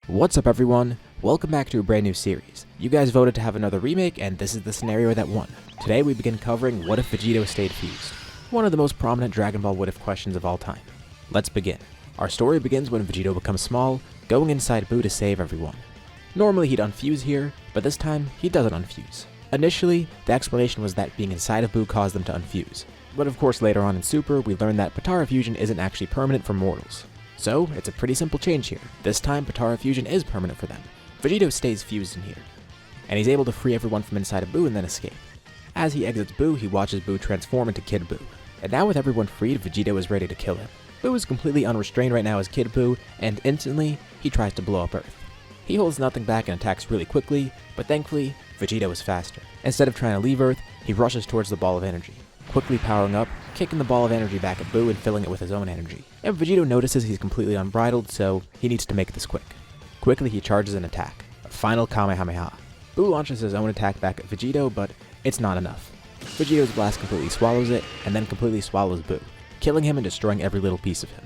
What's up everyone? Welcome back to a brand new series. You guys voted to have another remake and this is the scenario that won. Today we begin covering what if Vegito stayed fused. One of the most prominent Dragon Ball what if questions of all time. Let's begin. Our story begins when Vegito becomes small, going inside Buu to save everyone. Normally he'd unfuse here, but this time he doesn't unfuse. Initially, the explanation was that being inside of Buu caused them to unfuse. But of course later on in Super, we learned that Potara fusion isn't actually permanent for mortals. So, it's a pretty simple change here. This time, Potara fusion is permanent for them. Vegito stays fused in here. And he's able to free everyone from inside of Buu and then escape. As he exits Buu, he watches Buu transform into Kid Buu. And now with everyone freed, Vegito is ready to kill him. Buu is completely unrestrained right now as Kid Buu, and instantly, he tries to blow up Earth. He holds nothing back and attacks really quickly, but thankfully, Vegito is faster. Instead of trying to leave Earth, he rushes towards the ball of energy, quickly powering up, kicking the ball of energy back at Buu and filling it with his own energy. And Vegito notices he's completely unbridled, so he needs to make this quick. Quickly he charges an attack, a final Kamehameha. Buu launches his own attack back at Vegito, but it's not enough. Vegito's blast completely swallows it, and then completely swallows Buu, killing him and destroying every little piece of him.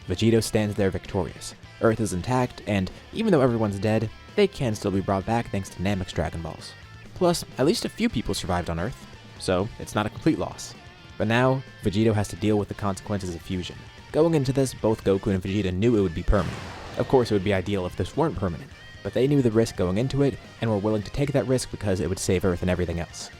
Vegito stands there victorious. Earth is intact, and even though everyone's dead, they can still be brought back thanks to Namek's Dragon Balls. Plus, at least a few people survived on Earth, so it's not a complete loss. But now, Vegito has to deal with the consequences of fusion. Going into this, both Goku and Vegeta knew it would be permanent. Of course, it would be ideal if this weren't permanent, but they knew the risk going into it, and were willing to take that risk because it would save Earth and everything else.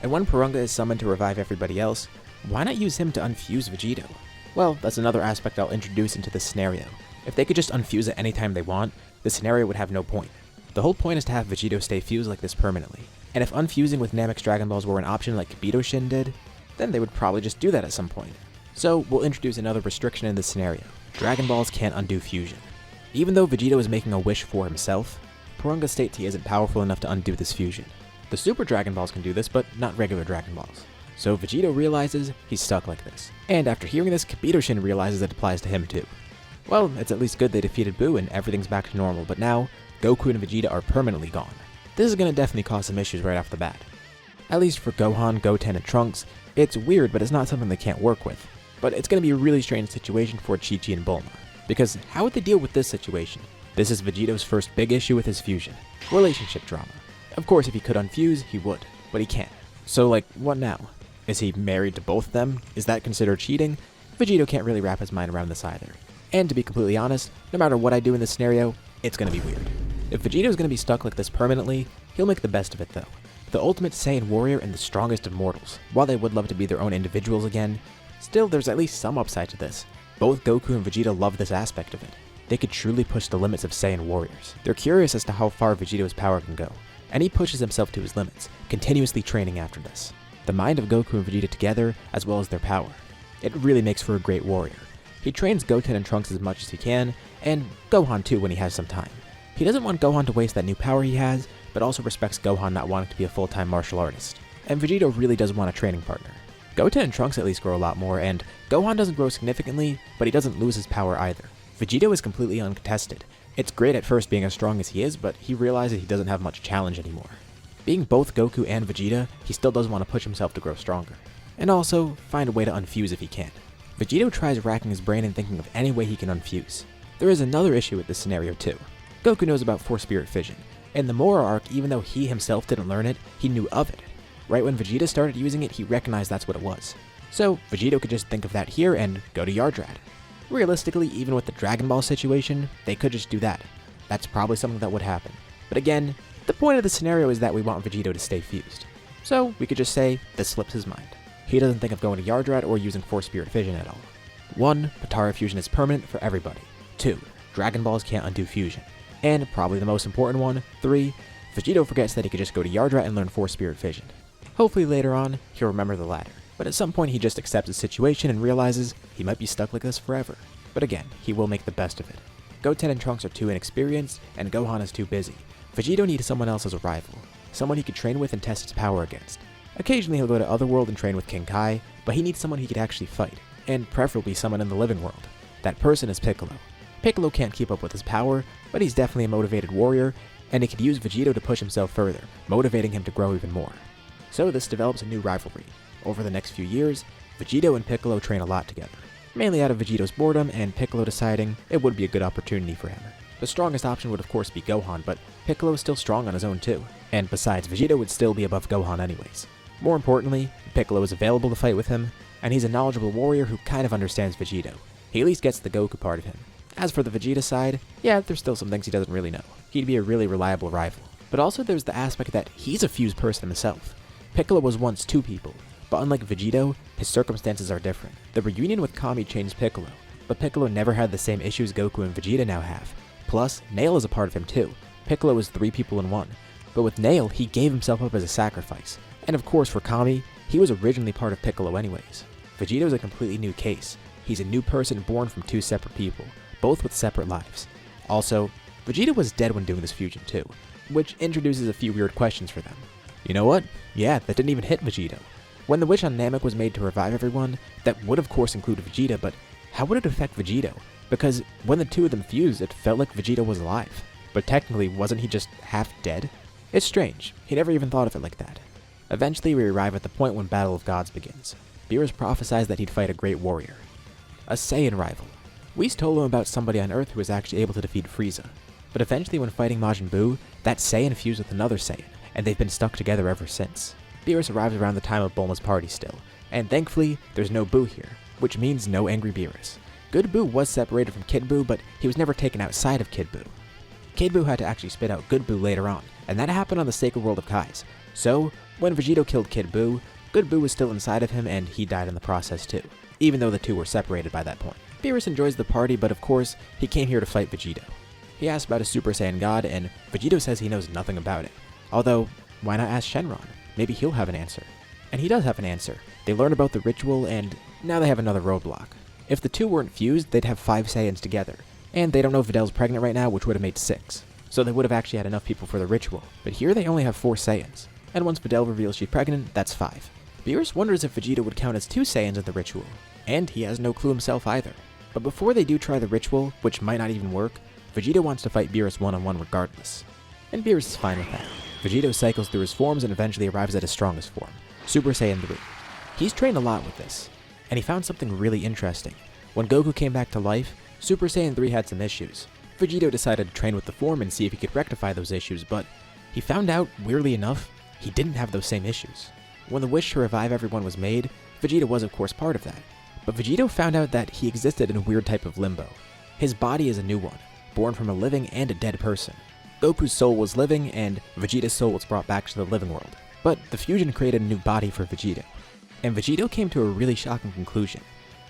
And when Porunga is summoned to revive everybody else, why not use him to unfuse Vegito? Well, that's another aspect I'll introduce into this scenario. If they could just unfuse it anytime they want, the scenario would have no point. The whole point is to have Vegito stay fused like this permanently. And if unfusing with Namek's Dragon Balls were an option like Kibito Shin did, then they would probably just do that at some point. So we'll introduce another restriction in this scenario. Dragon Balls can't undo fusion. Even though Vegito is making a wish for himself, Porunga states he isn't powerful enough to undo this fusion. The Super Dragon Balls can do this, but not regular Dragon Balls. So Vegito realizes he's stuck like this. And after hearing this, Kibito Shin realizes it applies to him too. Well, it's at least good they defeated Buu and everything's back to normal, but now, Goku and Vegeta are permanently gone. This is going to definitely cause some issues right off the bat. At least for Gohan, Goten, and Trunks, it's weird, but it's not something they can't work with. But it's going to be a really strange situation for Chi-Chi and Bulma. Because how would they deal with this situation? This is Vegito's first big issue with his fusion. Relationship drama. Of course, if he could unfuse, he would. But he can't. So what now? Is he married to both of them? Is that considered cheating? Vegito can't really wrap his mind around this either. And to be completely honest, no matter what I do in this scenario, it's going to be weird. If Vegito's going to be stuck like this permanently, he'll make the best of it though. The ultimate Saiyan warrior and the strongest of mortals. While they would love to be their own individuals again, still there's at least some upside to this. Both Goku and Vegeta love this aspect of it. They could truly push the limits of Saiyan warriors. They're curious as to how far Vegito's power can go, and he pushes himself to his limits, continuously training after this. The mind of Goku and Vegeta together, as well as their power. It really makes for a great warrior. He trains Goten and Trunks as much as he can, and Gohan too when he has some time. He doesn't want Gohan to waste that new power he has, but also respects Gohan not wanting to be a full-time martial artist. And Vegito really does want a training partner. Goten and Trunks at least grow a lot more, and Gohan doesn't grow significantly, but he doesn't lose his power either. Vegito is completely uncontested. It's great at first being as strong as he is, but he realizes he doesn't have much challenge anymore. Being both Goku and Vegeta, he still does want to push himself to grow stronger. And also, find a way to unfuse if he can. Vegito tries racking his brain and thinking of any way he can unfuse. There is another issue with this scenario too. Goku knows about Force Spirit Fission. In the Moro arc, even though he himself didn't learn it, he knew of it. Right when Vegeta started using it, he recognized that's what it was. So, Vegito could just think of that here and go to Yardrad. Realistically, even with the Dragon Ball situation, they could just do that. That's probably something that would happen. But again, the point of the scenario is that we want Vegito to stay fused. So, we could just say, this slips his mind. He doesn't think of going to Yardrad or using Force Spirit Fission at all. 1. Potara fusion is permanent for everybody. 2. Dragon Balls can't undo fusion. And, probably the most important one, 3. Vegito forgets that he could just go to Yardrad and learn Force Spirit Fission. Hopefully later on, he'll remember the latter. But at some point he just accepts his situation and realizes he might be stuck like this forever. But again, he will make the best of it. Goten and Trunks are too inexperienced, and Gohan is too busy. Vegito needs someone else as a rival. Someone he could train with and test his power against. Occasionally he'll go to Otherworld and train with King Kai, but he needs someone he could actually fight, and preferably someone in the living world. That person is Piccolo. Piccolo can't keep up with his power, but he's definitely a motivated warrior, and he could use Vegito to push himself further, motivating him to grow even more. So this develops a new rivalry. Over the next few years, Vegito and Piccolo train a lot together, mainly out of Vegito's boredom and Piccolo deciding it would be a good opportunity for him. The strongest option would of course be Gohan, but Piccolo is still strong on his own too. And besides, Vegito would still be above Gohan anyways. More importantly, Piccolo is available to fight with him, and he's a knowledgeable warrior who kind of understands Vegito. He at least gets the Goku part of him. As for the Vegeta side, yeah, there's still some things he doesn't really know. He'd be a really reliable rival. But also there's the aspect that he's a fused person himself. Piccolo was once two people, but unlike Vegito, his circumstances are different. The reunion with Kami changed Piccolo, but Piccolo never had the same issues Goku and Vegeta now have. Plus, Nail is a part of him too. Piccolo is three people in one. But with Nail, he gave himself up as a sacrifice. And of course for Kami, he was originally part of Piccolo anyways. Vegito's a completely new case. He's a new person born from two separate people, both with separate lives. Also, Vegeta was dead when doing this fusion too, which introduces a few weird questions for them. You know what? Yeah, that didn't even hit Vegito. When the wish on Namek was made to revive everyone, that would of course include Vegeta, but how would it affect Vegito? Because when the two of them fused, it felt like Vegito was alive. But technically, wasn't he just half dead? It's strange. He never even thought of it like that. Eventually, we arrive at the point when Battle of Gods begins. Beerus prophesies that he'd fight a great warrior. A Saiyan rival. Whis told him about somebody on Earth who was actually able to defeat Frieza. But eventually when fighting Majin Buu, that Saiyan fused with another Saiyan, and they've been stuck together ever since. Beerus arrives around the time of Bulma's party still, and thankfully, there's no Buu here, which means no angry Beerus. Good Buu was separated from Kid Buu, but he was never taken outside of Kid Buu. Kid Buu had to actually spit out Good Buu later on, and that happened on the Sacred World of Kai's. So, when Vegito killed Kid Buu, Good Buu was still inside of him and he died in the process too, even though the two were separated by that point. Beerus enjoys the party, but of course, he came here to fight Vegito. He asks about a Super Saiyan God, and Vegito says he knows nothing about it. Although, why not ask Shenron? Maybe he'll have an answer. And he does have an answer. They learn about the ritual, and now they have another roadblock. If the two weren't fused, they'd have 5 Saiyans together. And they don't know if Videl's pregnant right now, which would have made 6. So they would have actually had enough people for the ritual. But here they only have 4 Saiyans. And once Videl reveals she's pregnant, that's 5. Beerus wonders if Vegeta would count as 2 Saiyans at the ritual. And he has no clue himself either. But before they do try the ritual, which might not even work, Vegito wants to fight Beerus one-on-one regardless. And Beerus is fine with that. Vegito cycles through his forms and eventually arrives at his strongest form, Super Saiyan 3. He's trained a lot with this, and he found something really interesting. When Goku came back to life, Super Saiyan 3 had some issues. Vegito decided to train with the form and see if he could rectify those issues, but he found out, weirdly enough, he didn't have those same issues. When the wish to revive everyone was made, Vegeta was of course part of that. But Vegito found out that he existed in a weird type of limbo. His body is a new one, born from a living and a dead person. Goku's soul was living, and Vegeta's soul was brought back to the living world. But the fusion created a new body for Vegito. And Vegito came to a really shocking conclusion.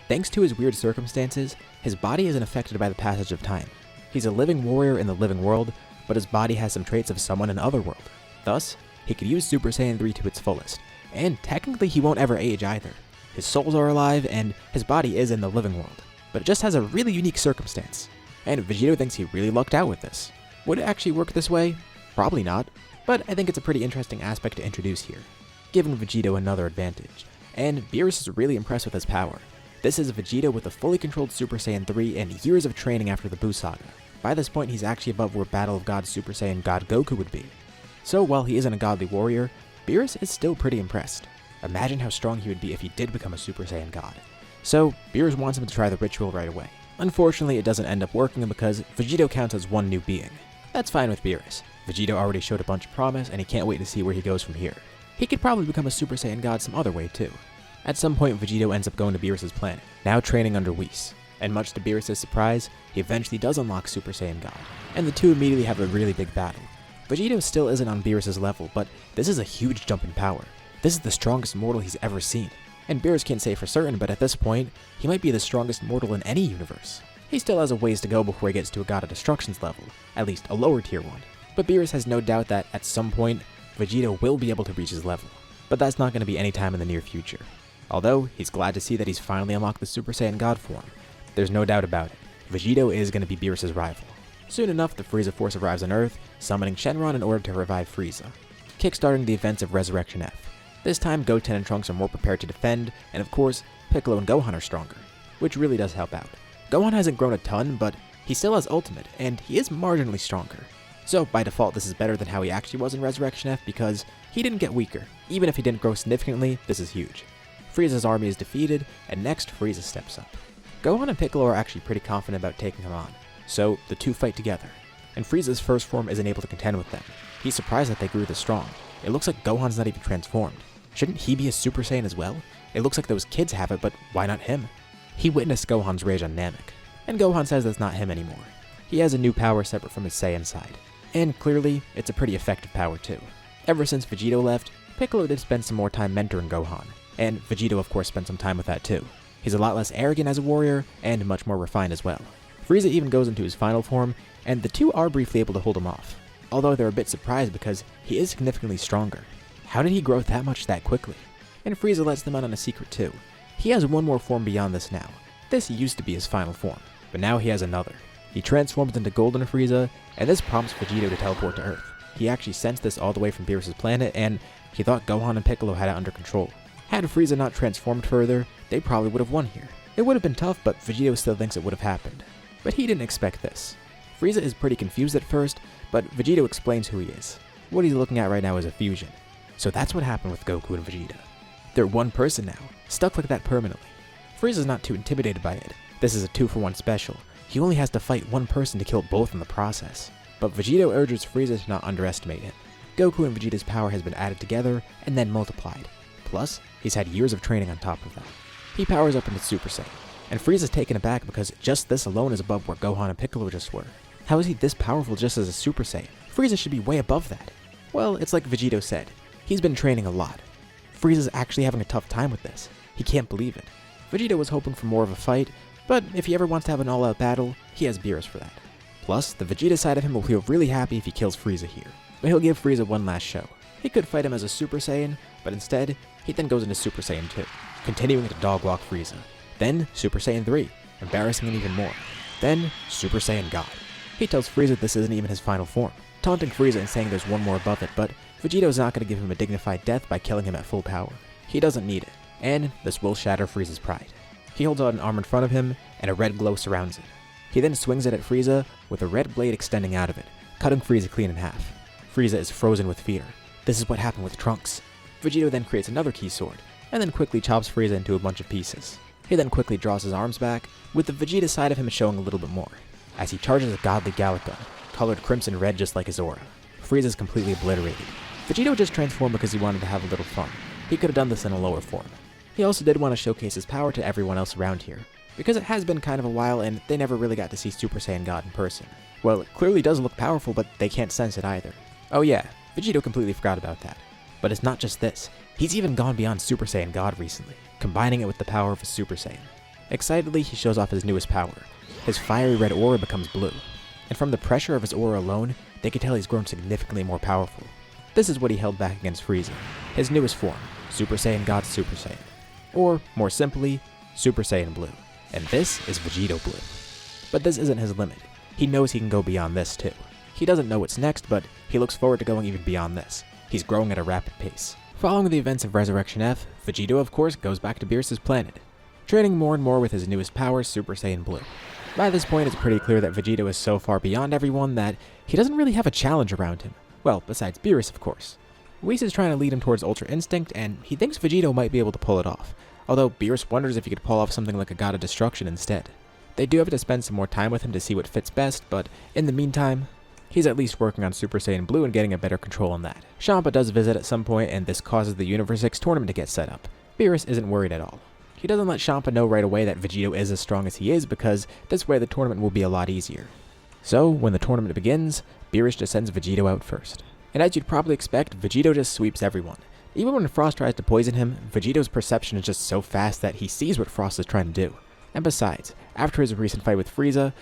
Thanks to his weird circumstances, his body isn't affected by the passage of time. He's a living warrior in the living world, but his body has some traits of someone in Otherworld. Thus, he could use Super Saiyan 3 to its fullest. And technically he won't ever age either. His souls are alive, and his body is in the living world. But it just has a really unique circumstance. And Vegito thinks he really lucked out with this. Would it actually work this way? Probably not, but I think it's a pretty interesting aspect to introduce here, giving Vegito another advantage. And Beerus is really impressed with his power. This is Vegito with a fully controlled Super Saiyan 3 and years of training after the Buu saga. By this point he's actually above where Battle of Gods Super Saiyan God Goku would be. So while he isn't a godly warrior, Beerus is still pretty impressed. Imagine how strong he would be if he did become a Super Saiyan God. So Beerus wants him to try the ritual right away. Unfortunately it doesn't end up working because Vegito counts as one new being. That's fine with Beerus. Vegito already showed a bunch of promise and he can't wait to see where he goes from here. He could probably become a Super Saiyan God some other way too. At some point Vegito ends up going to Beerus' planet, now training under Whis. And much to Beerus' surprise, he eventually does unlock Super Saiyan God, and the two immediately have a really big battle. Vegito still isn't on Beerus' level, but this is a huge jump in power. This is the strongest mortal he's ever seen. And Beerus can't say for certain, but at this point, he might be the strongest mortal in any universe. He still has a ways to go before he gets to a God of Destruction's level, at least a lower tier one. But Beerus has no doubt that, at some point, Vegito will be able to reach his level. But that's not going to be any time in the near future. Although, he's glad to see that he's finally unlocked the Super Saiyan God form. There's no doubt about it. Vegito is going to be Beerus' rival. Soon enough, the Frieza Force arrives on Earth, summoning Shenron in order to revive Frieza, kickstarting the events of Resurrection F. This time, Goten and Trunks are more prepared to defend, and of course, Piccolo and Gohan are stronger, which really does help out. Gohan hasn't grown a ton, but he still has Ultimate, and he is marginally stronger. So, by default, this is better than how he actually was in Resurrection F because he didn't get weaker. Even if he didn't grow significantly, this is huge. Frieza's army is defeated, and next, Frieza steps up. Gohan and Piccolo are actually pretty confident about taking him on, So the two fight together, and Frieza's first form isn't able to contend with them. He's surprised that they grew this strong. It looks like Gohan's not even transformed. Shouldn't he be a Super Saiyan as well? It looks like those kids have it, but why not him? He witnessed Gohan's rage on Namek, and Gohan says that's not him anymore. He has a new power separate from his Saiyan side, and clearly, it's a pretty effective power too. Ever since Vegito left, Piccolo did spend some more time mentoring Gohan, and Vegito of course spent some time with that too. He's a lot less arrogant as a warrior, and much more refined as well. Frieza even goes into his final form, and the two are briefly able to hold him off, although they're a bit surprised because he is significantly stronger. How did he grow that much that quickly? And Frieza lets them out on a secret too. He has one more form beyond this now. This used to be his final form, but now he has another. He transforms into Golden Frieza, and this prompts Vegito to teleport to Earth. He actually sensed this all the way from Beerus' planet, and he thought Gohan and Piccolo had it under control. Had Frieza not transformed further, they probably would have won here. It would have been tough, but Vegito still thinks it would have happened. But he didn't expect this. Frieza is pretty confused at first, but Vegito explains who he is. What he's looking at right now is a fusion. So that's what happened with Goku and Vegeta. They're one person now, stuck like that permanently. Frieza's not too intimidated by it. This is a 2-for-1 special. He only has to fight one person to kill both in the process. But Vegito urges Frieza to not underestimate him. Goku and Vegeta's power has been added together and then multiplied. Plus, he's had years of training on top of that. He powers up into Super Saiyan, and Frieza's taken aback because just this alone is above where Gohan and Piccolo just were. How is he this powerful just as a Super Saiyan? Frieza should be way above that. Well, it's like Vegito said. He's been training a lot. Frieza's actually having a tough time with this. He can't believe it. Vegito was hoping for more of a fight, but if he ever wants to have an all-out battle, he has Beerus for that. Plus, the Vegeta side of him will feel really happy if he kills Frieza here, but he'll give Frieza one last show. He could fight him as a Super Saiyan, but instead, he then goes into Super Saiyan 2, continuing to dog-walk Frieza. Then, Super Saiyan 3, embarrassing him even more. Then, Super Saiyan God. He tells Frieza this isn't even his final form, taunting Frieza and saying there's one more above it, but Vegito's not going to give him a dignified death by killing him at full power. He doesn't need it, and this will shatter Frieza's pride. He holds out an arm in front of him, and a red glow surrounds it. He then swings it at Frieza, with a red blade extending out of it, cutting Frieza clean in half. Frieza is frozen with fear. This is what happened with Trunks. Vegito then creates another key sword, and then quickly chops Frieza into a bunch of pieces. He then quickly draws his arms back, with the Vegeta side of him showing a little bit more, as he charges a godly Gallic gun, colored crimson red just like his aura. Frieza's completely obliterated. Vegito just transformed because he wanted to have a little fun. He could have done this in a lower form. He also did want to showcase his power to everyone else around here, because it has been kind of a while and they never really got to see Super Saiyan God in person. Well, it clearly does look powerful, but they can't sense it either. Oh yeah, Vegito completely forgot about that. But it's not just this. He's even gone beyond Super Saiyan God recently, combining it with the power of a Super Saiyan. Excitedly, he shows off his newest power. His fiery red aura becomes blue, and from the pressure of his aura alone, they can tell he's grown significantly more powerful. This is what he held back against Frieza, his newest form, Super Saiyan God Super Saiyan. Or, more simply, Super Saiyan Blue. And this is Vegito Blue. But this isn't his limit. He knows he can go beyond this too. He doesn't know what's next, but he looks forward to going even beyond this. He's growing at a rapid pace. Following the events of Resurrection F, Vegito of course goes back to Beerus' planet, training more and more with his newest power, Super Saiyan Blue. By this point, it's pretty clear that Vegito is so far beyond everyone that he doesn't really have a challenge around him. Well, besides Beerus, of course. Whis is trying to lead him towards Ultra Instinct, and he thinks Vegito might be able to pull it off, although Beerus wonders if he could pull off something like a God of Destruction instead. They do have to spend some more time with him to see what fits best, but in the meantime, he's at least working on Super Saiyan Blue and getting a better control on that. Champa does visit at some point, and this causes the Universe X tournament to get set up. Beerus isn't worried at all. He doesn't let Champa know right away that Vegito is as strong as he is, because this way the tournament will be a lot easier. So, when the tournament begins, Beerus just sends Vegito out first. And as you'd probably expect, Vegito just sweeps everyone. Even when Frost tries to poison him, Vegito's perception is just so fast that he sees what Frost is trying to do. And besides, after his recent fight with Frieza,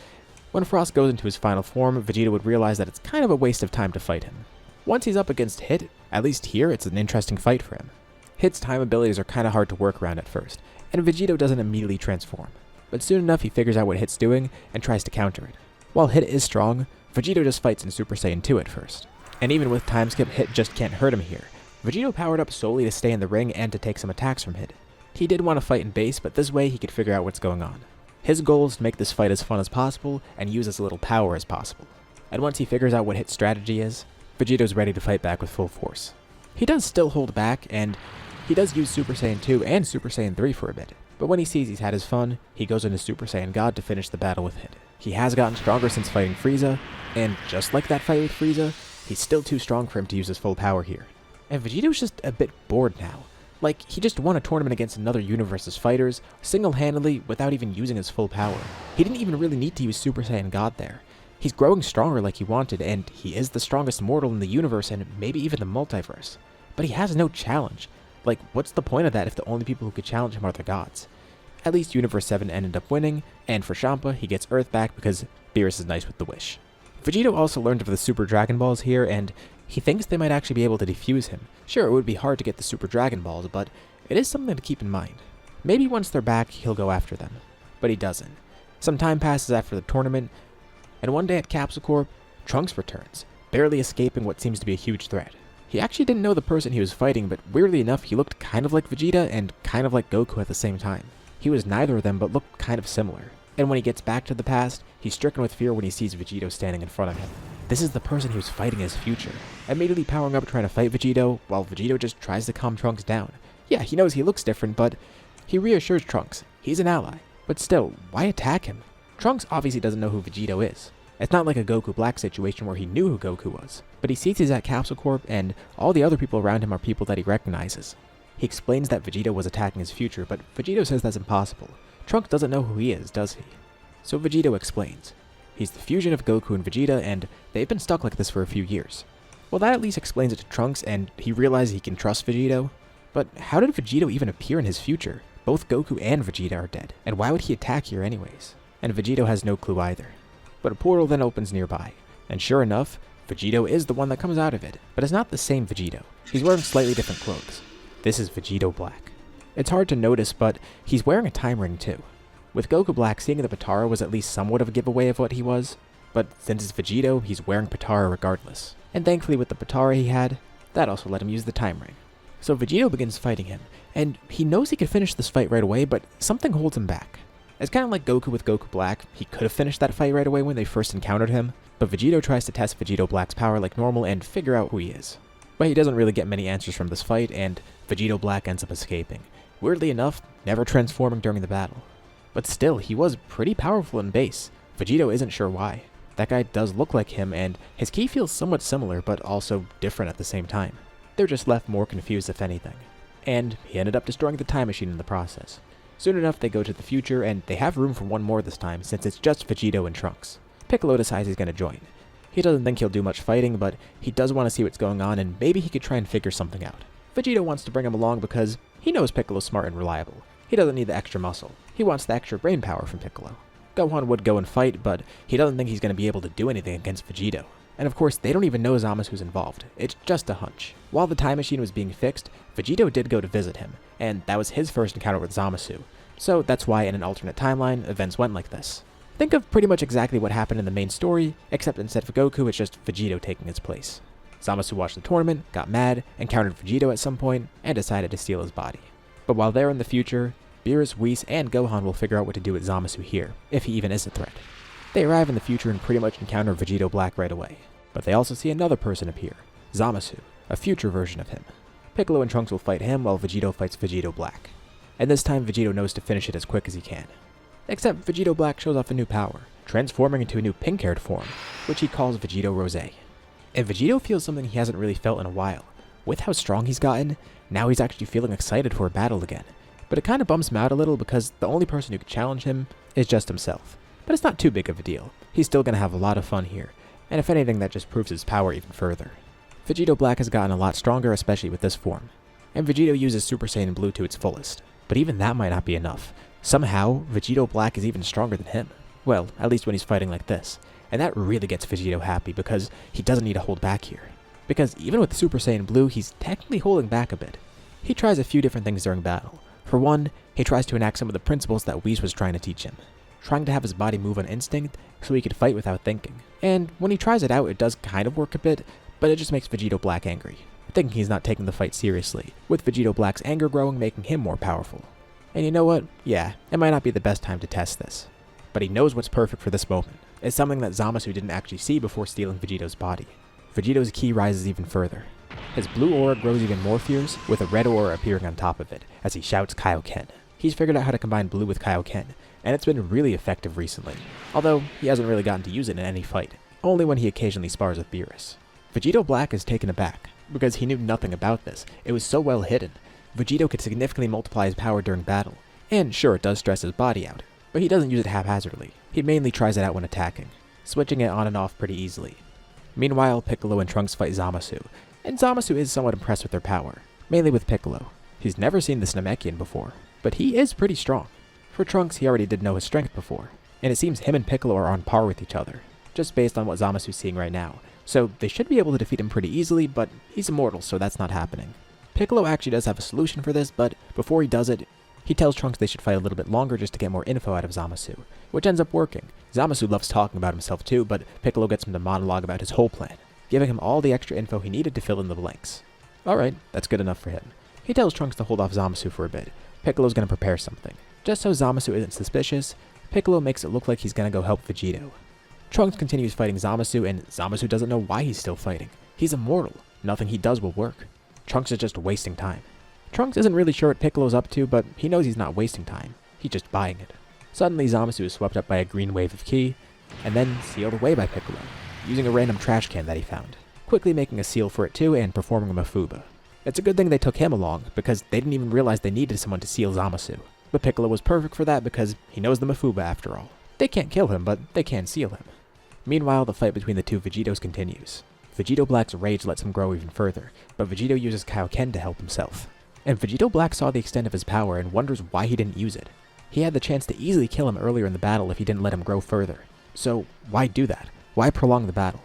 when Frost goes into his final form, Vegito would realize that it's kind of a waste of time to fight him. Once he's up against Hit, at least here it's an interesting fight for him. Hit's time abilities are kind of hard to work around at first, and Vegito doesn't immediately transform. But soon enough he figures out what Hit's doing and tries to counter it. While Hit is strong, Vegito just fights in Super Saiyan 2 at first. And even with time skip, Hit just can't hurt him here. Vegito powered up solely to stay in the ring and to take some attacks from Hit. He did want to fight in base, but this way he could figure out what's going on. His goal is to make this fight as fun as possible and use as little power as possible. And once he figures out what Hit's strategy is, Vegito's ready to fight back with full force. He does still hold back, and he does use Super Saiyan 2 and Super Saiyan 3 for a bit, but when he sees he's had his fun, he goes into Super Saiyan God to finish the battle with Hit. He has gotten stronger since fighting Frieza, and just like that fight with Frieza, he's still too strong for him to use his full power here. And Vegito's just a bit bored now. Like, he just won a tournament against another universe's fighters, single-handedly, without even using his full power. He didn't even really need to use Super Saiyan God there. He's growing stronger like he wanted, and he is the strongest mortal in the universe and maybe even the multiverse. But he has no challenge. Like, what's the point of that if the only people who could challenge him are the gods? At least Universe 7 ended up winning, and for Champa, he gets Earth back because Beerus is nice with the wish. Vegito also learned of the Super Dragon Balls here, and he thinks they might actually be able to defuse him. Sure, it would be hard to get the Super Dragon Balls, but it is something to keep in mind. Maybe once they're back, he'll go after them. But he doesn't. Some time passes after the tournament, and one day at Capsule Corp, Trunks returns, barely escaping what seems to be a huge threat. He actually didn't know the person he was fighting, but weirdly enough, he looked kind of like Vegeta and kind of like Goku at the same time. He was neither of them, but looked kind of similar. And when he gets back to the past, he's stricken with fear when he sees Vegito standing in front of him. This is the person he was fighting in his future, immediately powering up trying to fight Vegito, while Vegito just tries to calm Trunks down. Yeah, he knows he looks different, but he reassures Trunks. He's an ally. But still, why attack him? Trunks obviously doesn't know who Vegito is. It's not like a Goku Black situation where he knew who Goku was, but he sees he's at Capsule Corp and all the other people around him are people that he recognizes. He explains that Vegito was attacking his future, but Vegito says that's impossible. Trunks doesn't know who he is, does he? So Vegito explains. He's the fusion of Goku and Vegeta, and they've been stuck like this for a few years. Well, that at least explains it to Trunks, and he realizes he can trust Vegito. But how did Vegito even appear in his future? Both Goku and Vegeta are dead, and why would he attack here anyways? And Vegito has no clue either. But a portal then opens nearby, and sure enough, Vegito is the one that comes out of it, but it's not the same Vegito. He's wearing slightly different clothes. This is Vegito Black. It's hard to notice, but he's wearing a time ring too. With Goku Black, seeing the Potara was at least somewhat of a giveaway of what he was, but since it's Vegito, he's wearing Potara regardless. And thankfully with the Potara he had, that also let him use the time ring. So Vegito begins fighting him, and he knows he could finish this fight right away, but something holds him back. It's kind of like Goku with Goku Black. He could have finished that fight right away when they first encountered him, but Vegito tries to test Vegito Black's power like normal and figure out who he is. But he doesn't really get many answers from this fight, and Vegito Black ends up escaping. Weirdly enough, never transforming during the battle. But still, he was pretty powerful in base. Vegito isn't sure why. That guy does look like him, and his ki feels somewhat similar, but also different at the same time. They're just left more confused if anything. And he ended up destroying the time machine in the process. Soon enough, they go to the future, and they have room for one more this time, since it's just Vegito and Trunks. Piccolo decides he's going to join. He doesn't think he'll do much fighting, but he does want to see what's going on, and maybe he could try and figure something out. Vegito wants to bring him along because he knows Piccolo's smart and reliable. He doesn't need the extra muscle. He wants the extra brain power from Piccolo. Gohan would go and fight, but he doesn't think he's going to be able to do anything against Vegito. And of course, they don't even know Zamasu's involved. It's just a hunch. While the time machine was being fixed, Vegito did go to visit him, and that was his first encounter with Zamasu. So that's why in an alternate timeline, events went like this. Think of pretty much exactly what happened in the main story, except instead of Goku, it's just Vegito taking his place. Zamasu watched the tournament, got mad, encountered Vegito at some point, and decided to steal his body. But while they're in the future, Beerus, Whis, and Gohan will figure out what to do with Zamasu here, if he even is a threat. They arrive in the future and pretty much encounter Vegito Black right away. But they also see another person appear, Zamasu, a future version of him. Piccolo and Trunks will fight him while Vegito fights Vegito Black. And this time Vegito knows to finish it as quick as he can. Except Vegito Black shows off a new power, transforming into a new pink-haired form, which he calls Vegito Rose. And Vegito feels something he hasn't really felt in a while. With how strong he's gotten, now he's actually feeling excited for a battle again. But it kind of bums him out a little because the only person who can challenge him is just himself. But it's not too big of a deal. He's still going to have a lot of fun here, and if anything that just proves his power even further. Vegito Black has gotten a lot stronger, especially with this form. And Vegito uses Super Saiyan Blue to its fullest. But even that might not be enough. Somehow, Vegito Black is even stronger than him. Well, at least when he's fighting like this. And that really gets Vegito happy because he doesn't need to hold back here. Because even with Super Saiyan Blue, he's technically holding back a bit. He tries a few different things during battle. For one, he tries to enact some of the principles that Whis was trying to teach him. Trying to have his body move on instinct so he could fight without thinking. And when he tries it out, it does kind of work a bit, but it just makes Vegito Black angry, thinking he's not taking the fight seriously, with Vegito Black's anger growing, making him more powerful. And you know what? Yeah, it might not be the best time to test this. But he knows what's perfect for this moment. It's something that Zamasu didn't actually see before stealing Vegito's body. Vegito's ki rises even further. His blue aura grows even more fierce, with a red aura appearing on top of it, as he shouts Kaioken. He's figured out how to combine blue with Kaioken, and it's been really effective recently, although he hasn't really gotten to use it in any fight, only when he occasionally spars with Beerus. Vegito Black is taken aback, because he knew nothing about this. It was so well hidden. Vegito could significantly multiply his power during battle, and sure, it does stress his body out, but he doesn't use it haphazardly. He mainly tries it out when attacking, switching it on and off pretty easily. Meanwhile, Piccolo and Trunks fight Zamasu, and Zamasu is somewhat impressed with their power, mainly with Piccolo. He's never seen this Namekian before, but he is pretty strong. For Trunks, he already did know his strength before, and it seems him and Piccolo are on par with each other, just based on what Zamasu's seeing right now, so they should be able to defeat him pretty easily, but he's immortal, so that's not happening. Piccolo actually does have a solution for this, but before he does it, he tells Trunks they should fight a little bit longer just to get more info out of Zamasu, which ends up working. Zamasu loves talking about himself too, but Piccolo gets him to monologue about his whole plan, giving him all the extra info he needed to fill in the blanks. Alright, that's good enough for him. He tells Trunks to hold off Zamasu for a bit. Piccolo's gonna prepare something. Just so Zamasu isn't suspicious, Piccolo makes it look like he's gonna go help Vegito. Trunks continues fighting Zamasu, and Zamasu doesn't know why he's still fighting. He's immortal. Nothing he does will work. Trunks is just wasting time. Trunks isn't really sure what Piccolo's up to, but he knows he's not wasting time. He's just buying it. Suddenly, Zamasu is swept up by a green wave of ki, and then sealed away by Piccolo, using a random trash can that he found, quickly making a seal for it too and performing a Mafuba. It's a good thing they took him along, because they didn't even realize they needed someone to seal Zamasu. But Piccolo was perfect for that because he knows the Mafuba after all. They can't kill him, but they can seal him. Meanwhile, the fight between the two Vegitos continues. Vegito Black's rage lets him grow even further, but Vegito uses Kaioken to help himself. And Vegito Black saw the extent of his power and wonders why he didn't use it. He had the chance to easily kill him earlier in the battle if he didn't let him grow further. So why do that? Why prolong the battle?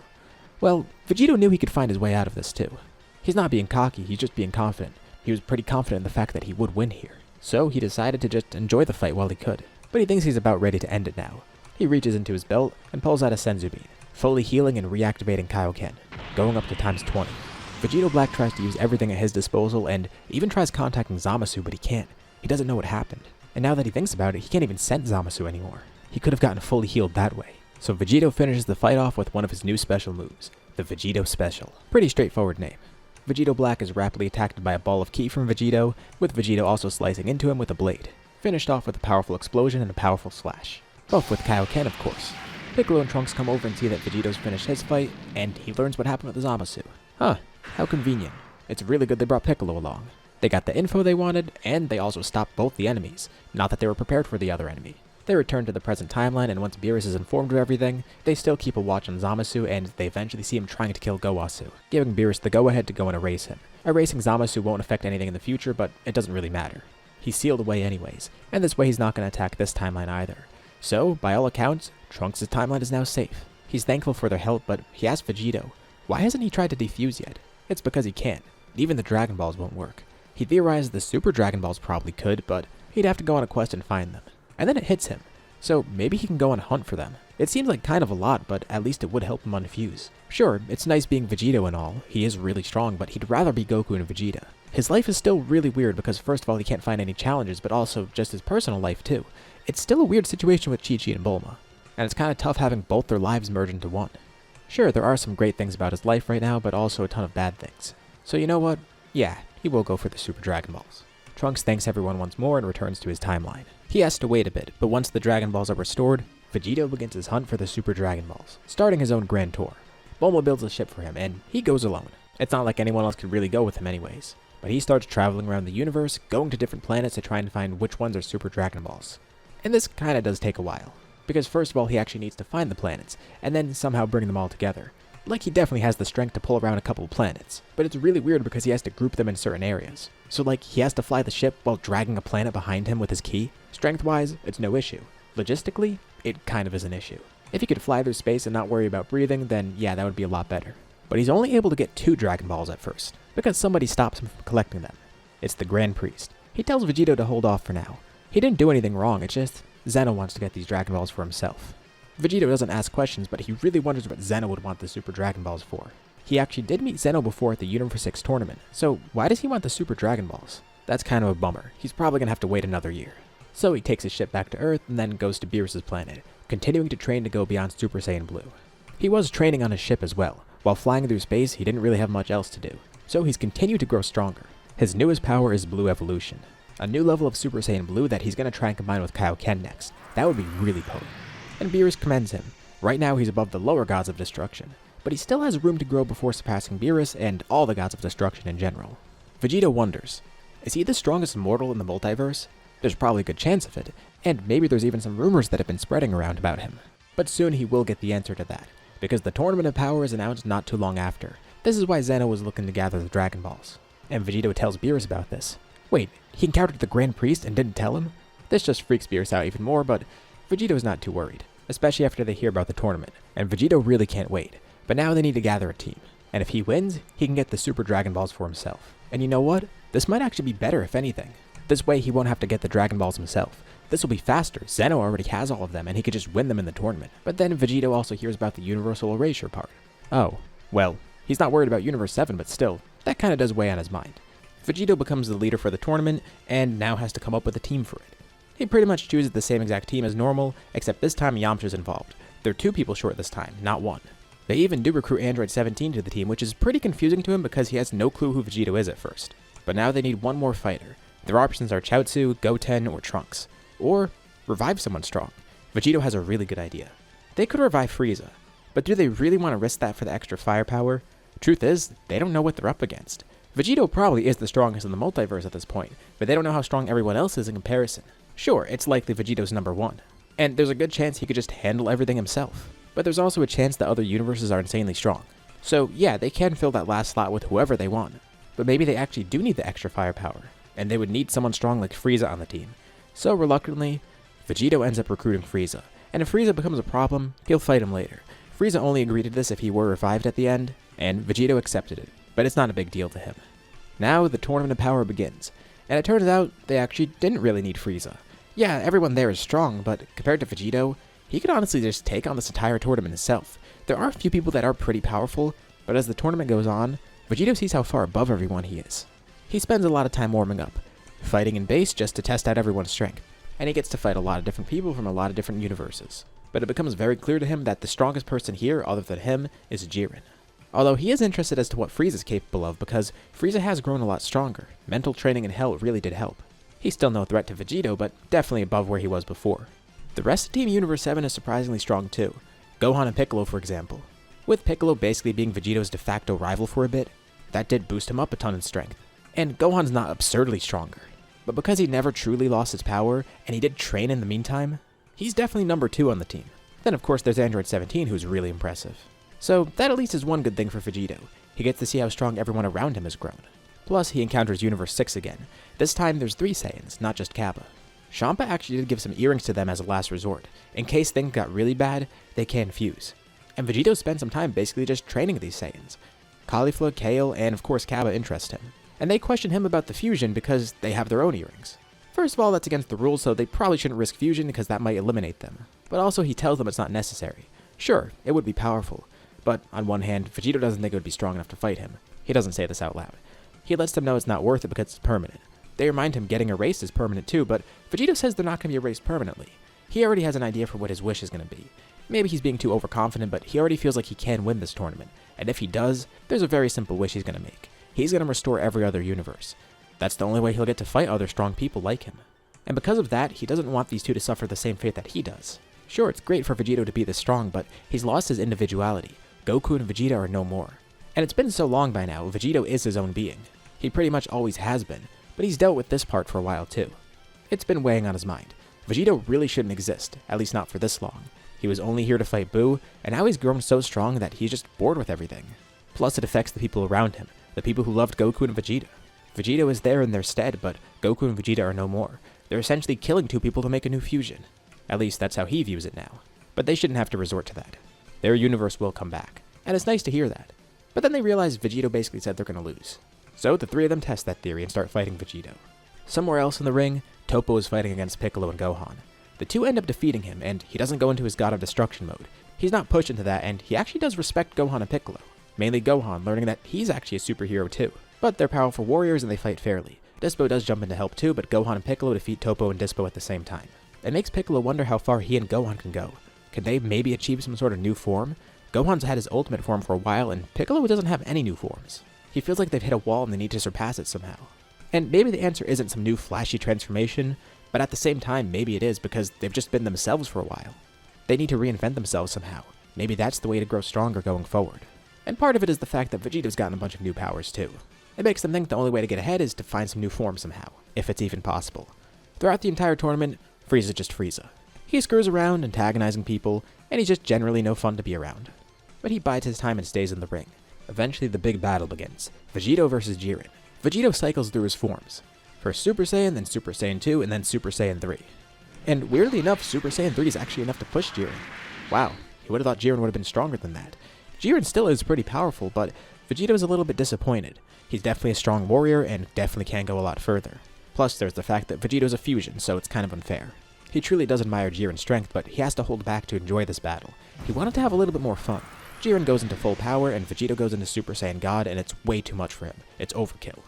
Well, Vegito knew he could find his way out of this too. He's not being cocky, he's just being confident. He was pretty confident in the fact that he would win here. So he decided to just enjoy the fight while he could. But he thinks he's about ready to end it now. He reaches into his belt and pulls out a Senzu Bean, fully healing and reactivating Kaioken, going up to times 20. Vegito Black tries to use everything at his disposal and even tries contacting Zamasu, but he can't. He doesn't know what happened. And now that he thinks about it, he can't even sense Zamasu anymore. He could have gotten fully healed that way. So Vegito finishes the fight off with one of his new special moves, the Vegito Special. Pretty straightforward name. Vegito Black is rapidly attacked by a ball of ki from Vegito, with Vegito also slicing into him with a blade. Finished off with a powerful explosion and a powerful slash. Both with Kaioken, of course. Piccolo and Trunks come over and see that Vegito's finished his fight, and he learns what happened with the Zamasu. Huh, how convenient. It's really good they brought Piccolo along. They got the info they wanted, and they also stopped both the enemies. Not that they were prepared for the other enemy. They return to the present timeline, and once Beerus is informed of everything, they still keep a watch on Zamasu, and they eventually see him trying to kill Gowasu, giving Beerus the go-ahead to go and erase him. Erasing Zamasu won't affect anything in the future, but it doesn't really matter. He's sealed away anyways, and this way he's not going to attack this timeline either. So, by all accounts, Trunks' timeline is now safe. He's thankful for their help, but he asks Vegito, why hasn't he tried to defuse yet? It's because he can't. Even the Dragon Balls won't work. He theorized the Super Dragon Balls probably could, but he'd have to go on a quest and find them. And then it hits him. So maybe he can go on a hunt for them. It seems like kind of a lot, but at least it would help him unfuse. Sure, it's nice being Vegito and all. He is really strong, but he'd rather be Goku and Vegeta. His life is still really weird because first of all he can't find any challenges, but also just his personal life too. It's still a weird situation with Chi-Chi and Bulma, and it's kind of tough having both their lives merge into one. Sure, there are some great things about his life right now, but also a ton of bad things. So you know what? Yeah, he will go for the Super Dragon Balls. Trunks thanks everyone once more and returns to his timeline. He has to wait a bit, but once the Dragon Balls are restored, Vegito begins his hunt for the Super Dragon Balls, starting his own grand tour. Bulma builds a ship for him, and he goes alone. It's not like anyone else could really go with him anyways. But he starts traveling around the universe, going to different planets to try and find which ones are Super Dragon Balls. And this kinda does take a while, because first of all he actually needs to find the planets, and then somehow bring them all together. Like he definitely has the strength to pull around a couple of planets, but it's really weird because he has to group them in certain areas. So like, he has to fly the ship while dragging a planet behind him with his ki. Strength-wise, it's no issue. Logistically, it kind of is an issue. If he could fly through space and not worry about breathing, then yeah, that would be a lot better. But he's only able to get 2 Dragon Balls at first, because somebody stops him from collecting them. It's the Grand Priest. He tells Vegito to hold off for now. He didn't do anything wrong, it's just Zeno wants to get these Dragon Balls for himself. Vegito doesn't ask questions, but he really wonders what Zeno would want the Super Dragon Balls for. He actually did meet Zeno before at the Universe 6 tournament, so why does he want the Super Dragon Balls? That's kind of a bummer. He's probably gonna have to wait another year. So he takes his ship back to Earth and then goes to Beerus' planet, continuing to train to go beyond Super Saiyan Blue. He was training on his ship as well. While flying through space, he didn't really have much else to do, so he's continued to grow stronger. His newest power is Blue Evolution. a new level of Super Saiyan Blue that he's going to try and combine with Kaioken next. That would be really potent. And Beerus commends him. Right now he's above the lower gods of destruction, but he still has room to grow before surpassing Beerus and all the gods of destruction in general. Vegito wonders, is he the strongest mortal in the multiverse? There's probably a good chance of it, and maybe there's even some rumors that have been spreading around about him. But soon he will get the answer to that, because the Tournament of Power is announced not too long after. This is why Zeno was looking to gather the Dragon Balls. And Vegito tells Beerus about this. Wait, he encountered the Grand Priest and didn't tell him? This just freaks Beerus out even more, but Vegito's not too worried, especially after they hear about the tournament, and Vegito really can't wait. But now they need to gather a team, and if he wins, he can get the Super Dragon Balls for himself. And you know what? This might actually be better if anything. This way he won't have to get the Dragon Balls himself. This will be faster. Zeno already has all of them, and he could just win them in the tournament. But then Vegito also hears about the Universal Erasure part. Oh, well, he's not worried about Universe 7, but still, that kinda does weigh on his mind. Vegito becomes the leader for the tournament, and now has to come up with a team for it. He pretty much chooses the same exact team as normal, except this time Yamcha's involved. They're 2 people short this time, not 1. They even do recruit Android 17 to the team, which is pretty confusing to him because he has no clue who Vegito is at first. But now they need one more fighter. Their options are Chaozu, Goten, or Trunks. Or revive someone strong. Vegito has a really good idea. They could revive Frieza, but do they really want to risk that for the extra firepower? Truth is, they don't know what they're up against. Vegito probably is the strongest in the multiverse at this point, but they don't know how strong everyone else is in comparison. Sure, it's likely Vegito's number 1, and there's a good chance he could just handle everything himself. But there's also a chance that other universes are insanely strong. So yeah, they can fill that last slot with whoever they want, but maybe they actually do need the extra firepower, and they would need someone strong like Frieza on the team. So reluctantly, Vegito ends up recruiting Frieza, and if Frieza becomes a problem, he'll fight him later. Frieza only agreed to this if he were revived at the end, and Vegito accepted it, but it's not a big deal to him. Now the Tournament of Power begins, and it turns out they actually didn't really need Frieza. Yeah, everyone there is strong, but compared to Vegito, he could honestly just take on this entire tournament himself. There are a few people that are pretty powerful, but as the tournament goes on, Vegito sees how far above everyone he is. He spends a lot of time warming up, fighting in base just to test out everyone's strength, and he gets to fight a lot of different people from a lot of different universes. But it becomes very clear to him that the strongest person here, other than him, is Jiren. Although he is interested as to what Frieza's capable of because Frieza has grown a lot stronger. Mental training in Hell really did help. He's still no threat to Vegito, but definitely above where he was before. The rest of Team Universe 7 is surprisingly strong too. Gohan and Piccolo, for example. With Piccolo basically being Vegito's de facto rival for a bit, that did boost him up a ton in strength. And Gohan's not absurdly stronger, but because he never truly lost his power, and he did train in the meantime, he's definitely number 2 on the team. Then of course there's Android 17 who's really impressive. So that at least is one good thing for Vegito. He gets to see how strong everyone around him has grown. Plus he encounters Universe 6 again. This time there's 3 Saiyans, not just Kappa. Champa actually did give some earrings to them as a last resort. In case things got really bad, they can fuse. And Vegito spent some time basically just training these Saiyans. Caulifla, Kale, and of course Kappa interest him. And they question him about the fusion because they have their own earrings. First of all, that's against the rules, so they probably shouldn't risk fusion because that might eliminate them. But also he tells them it's not necessary. Sure, it would be powerful. But on one hand, Vegito doesn't think it would be strong enough to fight him. He doesn't say this out loud. He lets them know it's not worth it because it's permanent. They remind him getting erased is permanent too, but Vegito says they're not going to be erased permanently. He already has an idea for what his wish is going to be. Maybe he's being too overconfident, but he already feels like he can win this tournament. And if he does, there's a very simple wish he's going to make. He's going to restore every other universe. That's the only way he'll get to fight other strong people like him. And because of that, he doesn't want these two to suffer the same fate that he does. Sure, it's great for Vegito to be this strong, but he's lost his individuality. Goku and Vegeta are no more. And it's been so long by now, Vegito is his own being. He pretty much always has been, but he's dealt with this part for a while too. It's been weighing on his mind. Vegito really shouldn't exist, at least not for this long. He was only here to fight Buu, and now he's grown so strong that he's just bored with everything. Plus it affects the people around him, the people who loved Goku and Vegeta. Vegito is there in their stead, but Goku and Vegeta are no more. They're essentially killing 2 people to make a new fusion. At least that's how he views it now. But they shouldn't have to resort to that. Their universe will come back, and it's nice to hear that. But then they realize Vegito basically said they're going to lose. So the 3 of them test that theory and start fighting Vegito. Somewhere else in the ring, Toppo is fighting against Piccolo and Gohan. The 2 end up defeating him, and he doesn't go into his God of Destruction mode. He's not pushed into that, and he actually does respect Gohan and Piccolo. Mainly Gohan, learning that he's actually a superhero too. But they're powerful warriors and they fight fairly. Dispo does jump in to help too, but Gohan and Piccolo defeat Toppo and Dispo at the same time. It makes Piccolo wonder how far he and Gohan can go. Can they maybe achieve some sort of new form? Gohan's had his ultimate form for a while, and Piccolo doesn't have any new forms. He feels like they've hit a wall and they need to surpass it somehow. And maybe the answer isn't some new flashy transformation, but at the same time, maybe it is because they've just been themselves for a while. They need to reinvent themselves somehow. Maybe that's the way to grow stronger going forward. And part of it is the fact that Vegito's gotten a bunch of new powers too. It makes them think the only way to get ahead is to find some new form somehow, if it's even possible. Throughout the entire tournament, Frieza's just Frieza. He screws around, antagonizing people, and he's just generally no fun to be around. But he bides his time and stays in the ring. Eventually the big battle begins. Vegito versus Jiren. Vegito cycles through his forms. First Super Saiyan, then Super Saiyan 2, and then Super Saiyan 3. And weirdly enough, Super Saiyan 3 is actually enough to push Jiren. Wow, you would have thought Jiren would have been stronger than that. Jiren still is pretty powerful, but Vegito's a little bit disappointed. He's definitely a strong warrior and definitely can go a lot further. Plus there's the fact that Vegito's a fusion, so it's kind of unfair. He truly does admire Jiren's strength, but he has to hold back to enjoy this battle. He wanted to have a little bit more fun. Jiren goes into full power and Vegito goes into Super Saiyan God, and it's way too much for him. It's overkill.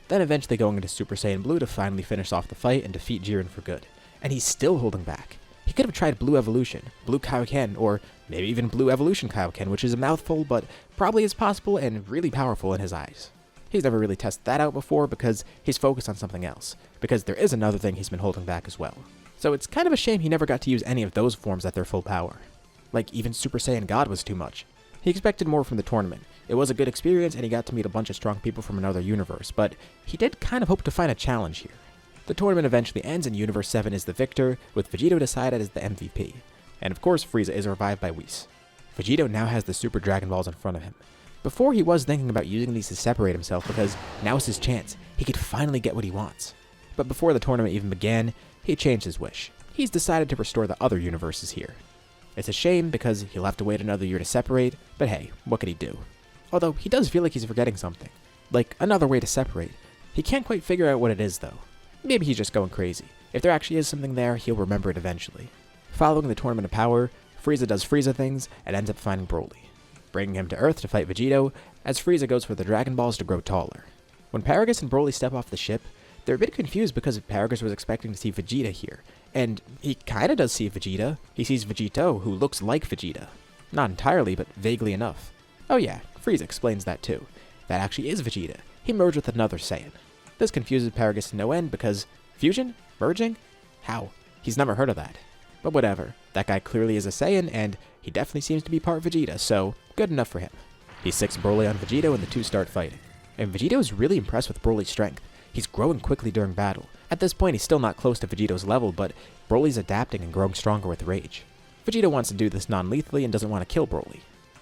Then eventually going into Super Saiyan Blue to finally finish off the fight and defeat Jiren for good. And he's still holding back. He could have tried Blue Evolution, Blue Kaioken, or maybe even Blue Evolution Kaioken, which is a mouthful, but probably is possible and really powerful in his eyes. He's never really tested that out before because he's focused on something else, because there is another thing he's been holding back as well. So it's kind of a shame he never got to use any of those forms at their full power. Like, even Super Saiyan God was too much. He expected more from the tournament. It was a good experience and he got to meet a bunch of strong people from another universe, but he did kind of hope to find a challenge here. The tournament eventually ends and Universe 7 is the victor, with Vegito decided as the MVP. And of course, Frieza is revived by Whis. Vegito now has the Super Dragon Balls in front of him. Before he was thinking about using these to separate himself because now is his chance. He could finally get what he wants. But before the tournament even began, he changed his wish. He's decided to restore the other universes here. It's a shame because he'll have to wait another year to separate, but hey, what could he do? Although he does feel like he's forgetting something. Like another way to separate. He can't quite figure out what it is though. Maybe he's just going crazy. If there actually is something there, he'll remember it eventually. Following the Tournament of Power, Frieza does Frieza things and ends up finding Broly, bringing him to Earth to fight Vegito, as Frieza goes for the Dragon Balls to grow taller. When Paragus and Broly step off the ship, they're a bit confused because Paragus was expecting to see Vegeta here, and he kinda does see Vegeta. He sees Vegito, who looks like Vegeta. Not entirely, but vaguely enough. Oh yeah, Frieza explains that too. That actually is Vegeta. He merged with another Saiyan. This confuses Paragus to no end because fusion? Merging? How? He's never heard of that. But whatever, that guy clearly is a Saiyan and he definitely seems to be part Vegeta, so good enough for him. He sicks Broly on Vegito and the two start fighting. And Vegito is really impressed with Broly's strength. He's growing quickly during battle. At this point he's still not close to Vegito's level, but Broly's adapting and growing stronger with rage. Vegito wants to do this non-lethally and doesn't want to kill Broly.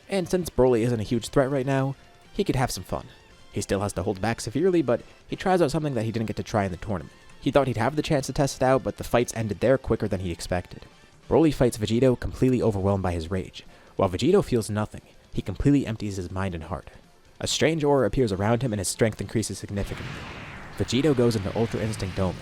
And since Broly isn't a huge threat right now, he could have some fun. He still has to hold back severely, but he tries out something that he didn't get to try in the tournament. He thought he'd have the chance to test it out, but the fights ended there quicker than he expected. Broly fights Vegito, completely overwhelmed by his rage. While Vegito feels nothing, he completely empties his mind and heart. A strange aura appears around him and his strength increases significantly. Vegito goes into Ultra Instinct Domin.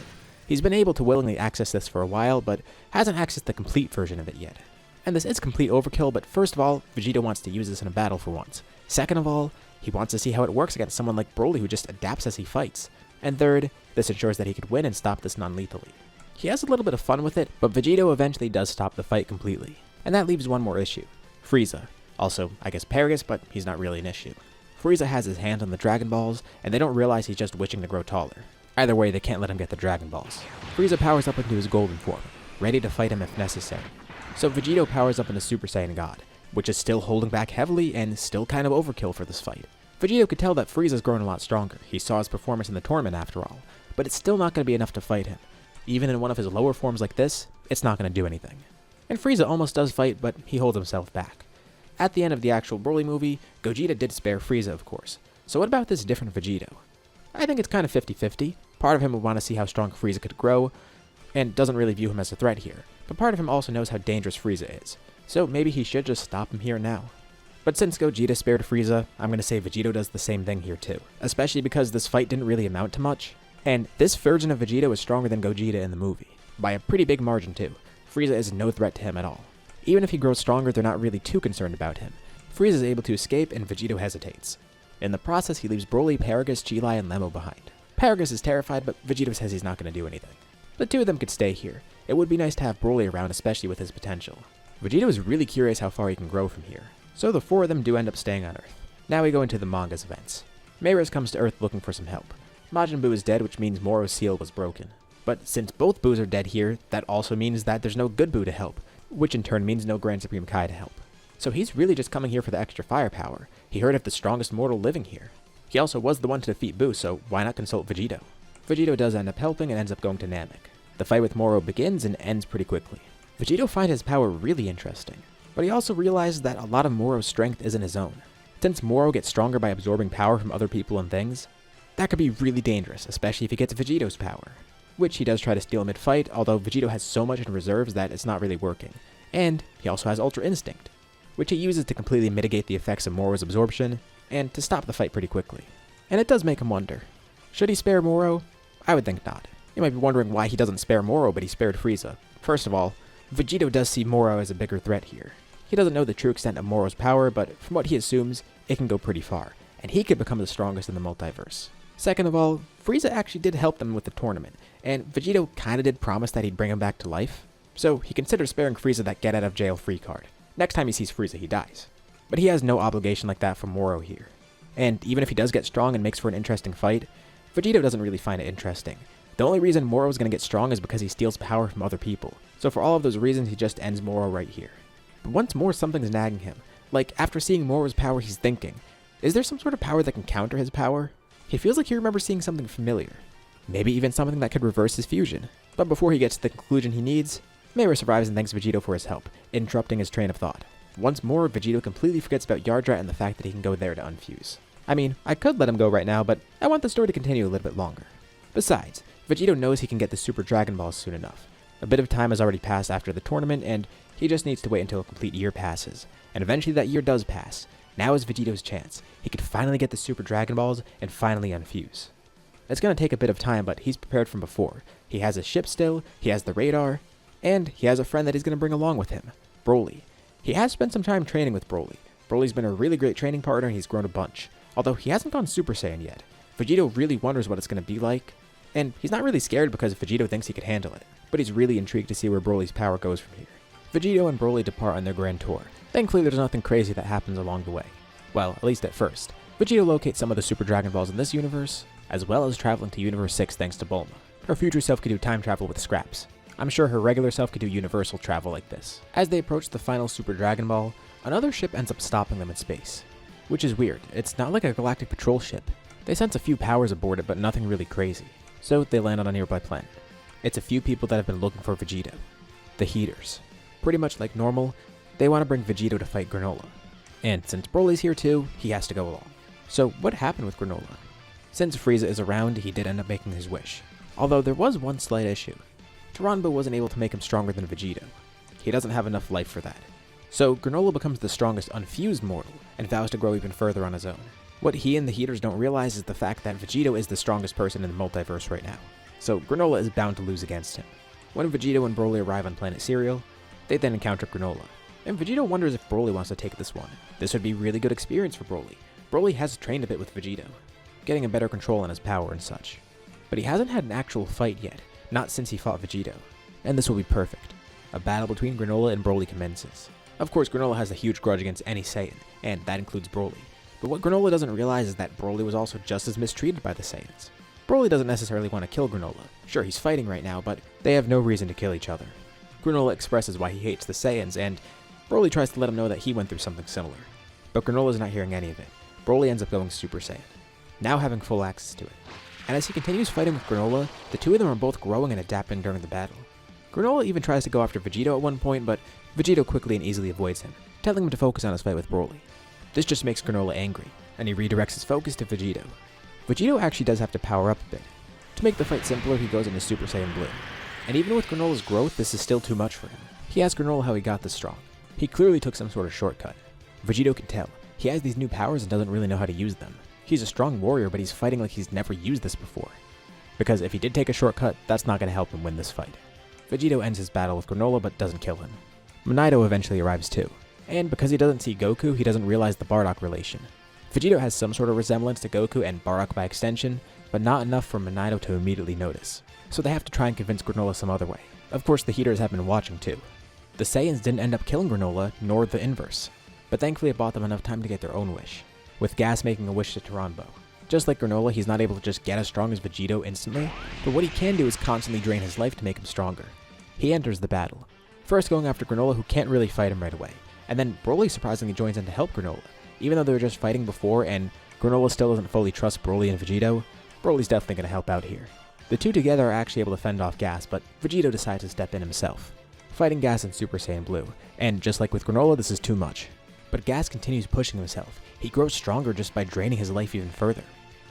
He's been able to willingly access this for a while, but hasn't accessed the complete version of it yet. And this is complete overkill, but first of all, Vegito wants to use this in a battle for once. Second of all, he wants to see how it works against someone like Broly who just adapts as he fights. And third, this ensures that he could win and stop this non-lethally. He has a little bit of fun with it, but Vegito eventually does stop the fight completely. And that leaves one more issue. Frieza. Also, I guess Paragus, but he's not really an issue. Frieza has his hand on the Dragon Balls, and they don't realize he's just wishing to grow taller. Either way, they can't let him get the Dragon Balls. Frieza powers up into his golden form, ready to fight him if necessary. So Vegito powers up into Super Saiyan God, which is still holding back heavily and still kind of overkill for this fight. Vegito could tell that Frieza's grown a lot stronger. He saw his performance in the tournament after all, but it's still not going to be enough to fight him. Even in one of his lower forms like this, it's not going to do anything. And Frieza almost does fight, but he holds himself back. At the end of the actual Broly movie, Gogeta did spare Frieza, of course. So what about this different Vegito? I think it's kind of 50-50. Part of him would want to see how strong Frieza could grow, and doesn't really view him as a threat here. But part of him also knows how dangerous Frieza is. So maybe he should just stop him here and now. But since Gogeta spared Frieza, I'm going to say Vegito does the same thing here too. Especially because this fight didn't really amount to much. And this version of Vegito is stronger than Gogeta in the movie. By a pretty big margin too. Frieza is no threat to him at all. Even if he grows stronger, they're not really too concerned about him. Frieza is able to escape and Vegito hesitates. In the process, he leaves Broly, Paragus, Chi-Lai, and Lemmo behind. Paragus is terrified, but Vegito says he's not going to do anything. The two of them could stay here. It would be nice to have Broly around, especially with his potential. Vegito is really curious how far he can grow from here. So the four of them do end up staying on Earth. Now we go into the manga's events. Mayris comes to Earth looking for some help. Majin Buu is dead, which means Moro's seal was broken. But since both Buus are dead here, that also means that there's no good Buu to help, which in turn means no Grand Supreme Kai to help. So he's really just coming here for the extra firepower. He heard of the strongest mortal living here. He also was the one to defeat Buu, so why not consult Vegito? Vegito does end up helping and ends up going to Namek. The fight with Moro begins and ends pretty quickly. Vegito finds his power really interesting, but he also realizes that a lot of Moro's strength isn't his own. Since Moro gets stronger by absorbing power from other people and things, that could be really dangerous, especially if he gets Vegito's power. Which he does try to steal mid-fight, although Vegito has so much in reserves that it's not really working. And he also has Ultra Instinct, which he uses to completely mitigate the effects of Moro's absorption, and to stop the fight pretty quickly. And it does make him wonder, should he spare Moro? I would think not. You might be wondering why he doesn't spare Moro, but he spared Frieza. First of all, Vegito does see Moro as a bigger threat here. He doesn't know the true extent of Moro's power, but from what he assumes, it can go pretty far, and he could become the strongest in the multiverse. Second of all, Frieza actually did help them with the tournament, and Vegito kinda did promise that he'd bring him back to life, so he considers sparing Frieza that get out of jail free card. Next time he sees Frieza, he dies. But he has no obligation like that for Moro here. And even if he does get strong and makes for an interesting fight, Vegito doesn't really find it interesting. The only reason Moro is going to get strong is because he steals power from other people. So for all of those reasons, he just ends Moro right here. But once more, something's nagging him. Like, after seeing Moro's power, he's thinking, is there some sort of power that can counter his power? He feels like he remembers seeing something familiar. Maybe even something that could reverse his fusion. But before he gets to the conclusion he needs, Mero survives and thanks Vegito for his help, interrupting his train of thought. Once more, Vegito completely forgets about Yardrat and the fact that he can go there to unfuse. I mean, I could let him go right now, but I want the story to continue a little bit longer. Besides, Vegito knows he can get the Super Dragon Balls soon enough. A bit of time has already passed after the tournament, and he just needs to wait until a complete year passes. And eventually that year does pass. Now is Vegito's chance. He could finally get the Super Dragon Balls and finally unfuse. It's going to take a bit of time, but he's prepared from before. He has his ship still, he has the radar, and he has a friend that he's going to bring along with him, Broly. He has spent some time training with Broly. Broly's been a really great training partner and he's grown a bunch. Although he hasn't gone Super Saiyan yet. Vegito really wonders what it's going to be like, and he's not really scared because Vegito thinks he could handle it, but he's really intrigued to see where Broly's power goes from here. Vegito and Broly depart on their grand tour. Thankfully there's nothing crazy that happens along the way. Well, at least at first. Vegito locates some of the Super Dragon Balls in this universe, as well as traveling to Universe 6 thanks to Bulma. Her future self could do time travel with scraps. I'm sure her regular self could do universal travel like this. As they approach the final Super Dragon Ball, another ship ends up stopping them in space. Which is weird, it's not like a galactic patrol ship. They sense a few powers aboard it, but nothing really crazy. So they land on a nearby planet. It's a few people that have been looking for Vegito. The Heaters. Pretty much like normal, they want to bring Vegito to fight Granolah. And since Broly's here too, he has to go along. So what happened with Granolah? Since Frieza is around, he did end up making his wish. Although there was one slight issue. Taranbo wasn't able to make him stronger than Vegito. He doesn't have enough life for that. So Granolah becomes the strongest unfused mortal, and vows to grow even further on his own. What he and the Heaters don't realize is the fact that Vegito is the strongest person in the multiverse right now. So Granolah is bound to lose against him. When Vegito and Broly arrive on planet Cereal, they then encounter Granolah. And Vegito wonders if Broly wants to take this one. This would be a really good experience for Broly. Broly has trained a bit with Vegito, getting a better control on his power and such. But he hasn't had an actual fight yet, not since he fought Vegito. And this will be perfect. A battle between Granolah and Broly commences. Of course, Granolah has a huge grudge against any Saiyan, and that includes Broly. But what Granolah doesn't realize is that Broly was also just as mistreated by the Saiyans. Broly doesn't necessarily want to kill Granolah. Sure, he's fighting right now, but they have no reason to kill each other. Granolah expresses why he hates the Saiyans, and Broly tries to let him know that he went through something similar. But Granolah's not hearing any of it. Broly ends up going Super Saiyan, now having full access to it. And as he continues fighting with Granolah, the two of them are both growing and adapting during the battle. Granolah even tries to go after Vegito at one point, but Vegito quickly and easily avoids him, telling him to focus on his fight with Broly. This just makes Granolah angry, and he redirects his focus to Vegito. Vegito actually does have to power up a bit. To make the fight simpler, he goes into Super Saiyan Blue. And even with Granolah's growth, this is still too much for him. He asks Granolah how he got this strong. He clearly took some sort of shortcut. Vegito can tell. He has these new powers and doesn't really know how to use them. He's a strong warrior, but he's fighting like he's never used this before. Because if he did take a shortcut, that's not going to help him win this fight. Vegito ends his battle with Granolah but doesn't kill him. Minato eventually arrives too. And because he doesn't see Goku, he doesn't realize the Bardock relation. Vegito has some sort of resemblance to Goku and Bardock by extension, but not enough for Minato to immediately notice. So they have to try and convince Granolah some other way. Of course, the Heaters have been watching too. The Saiyans didn't end up killing Granolah, nor the inverse. But thankfully it bought them enough time to get their own wish, with Gas making a wish to Taranbo. Just like Granolah, he's not able to just get as strong as Vegito instantly, but what he can do is constantly drain his life to make him stronger. He enters the battle, first going after Granolah, who can't really fight him right away, and then Broly surprisingly joins in to help Granolah. Even though they were just fighting before and Granolah still doesn't fully trust Broly and Vegito, Broly's definitely going to help out here. The two together are actually able to fend off Gas, but Vegito decides to step in himself, fighting Gas in Super Saiyan Blue, and just like with Granolah, this is too much. But Gas continues pushing himself. He grows stronger just by draining his life even further.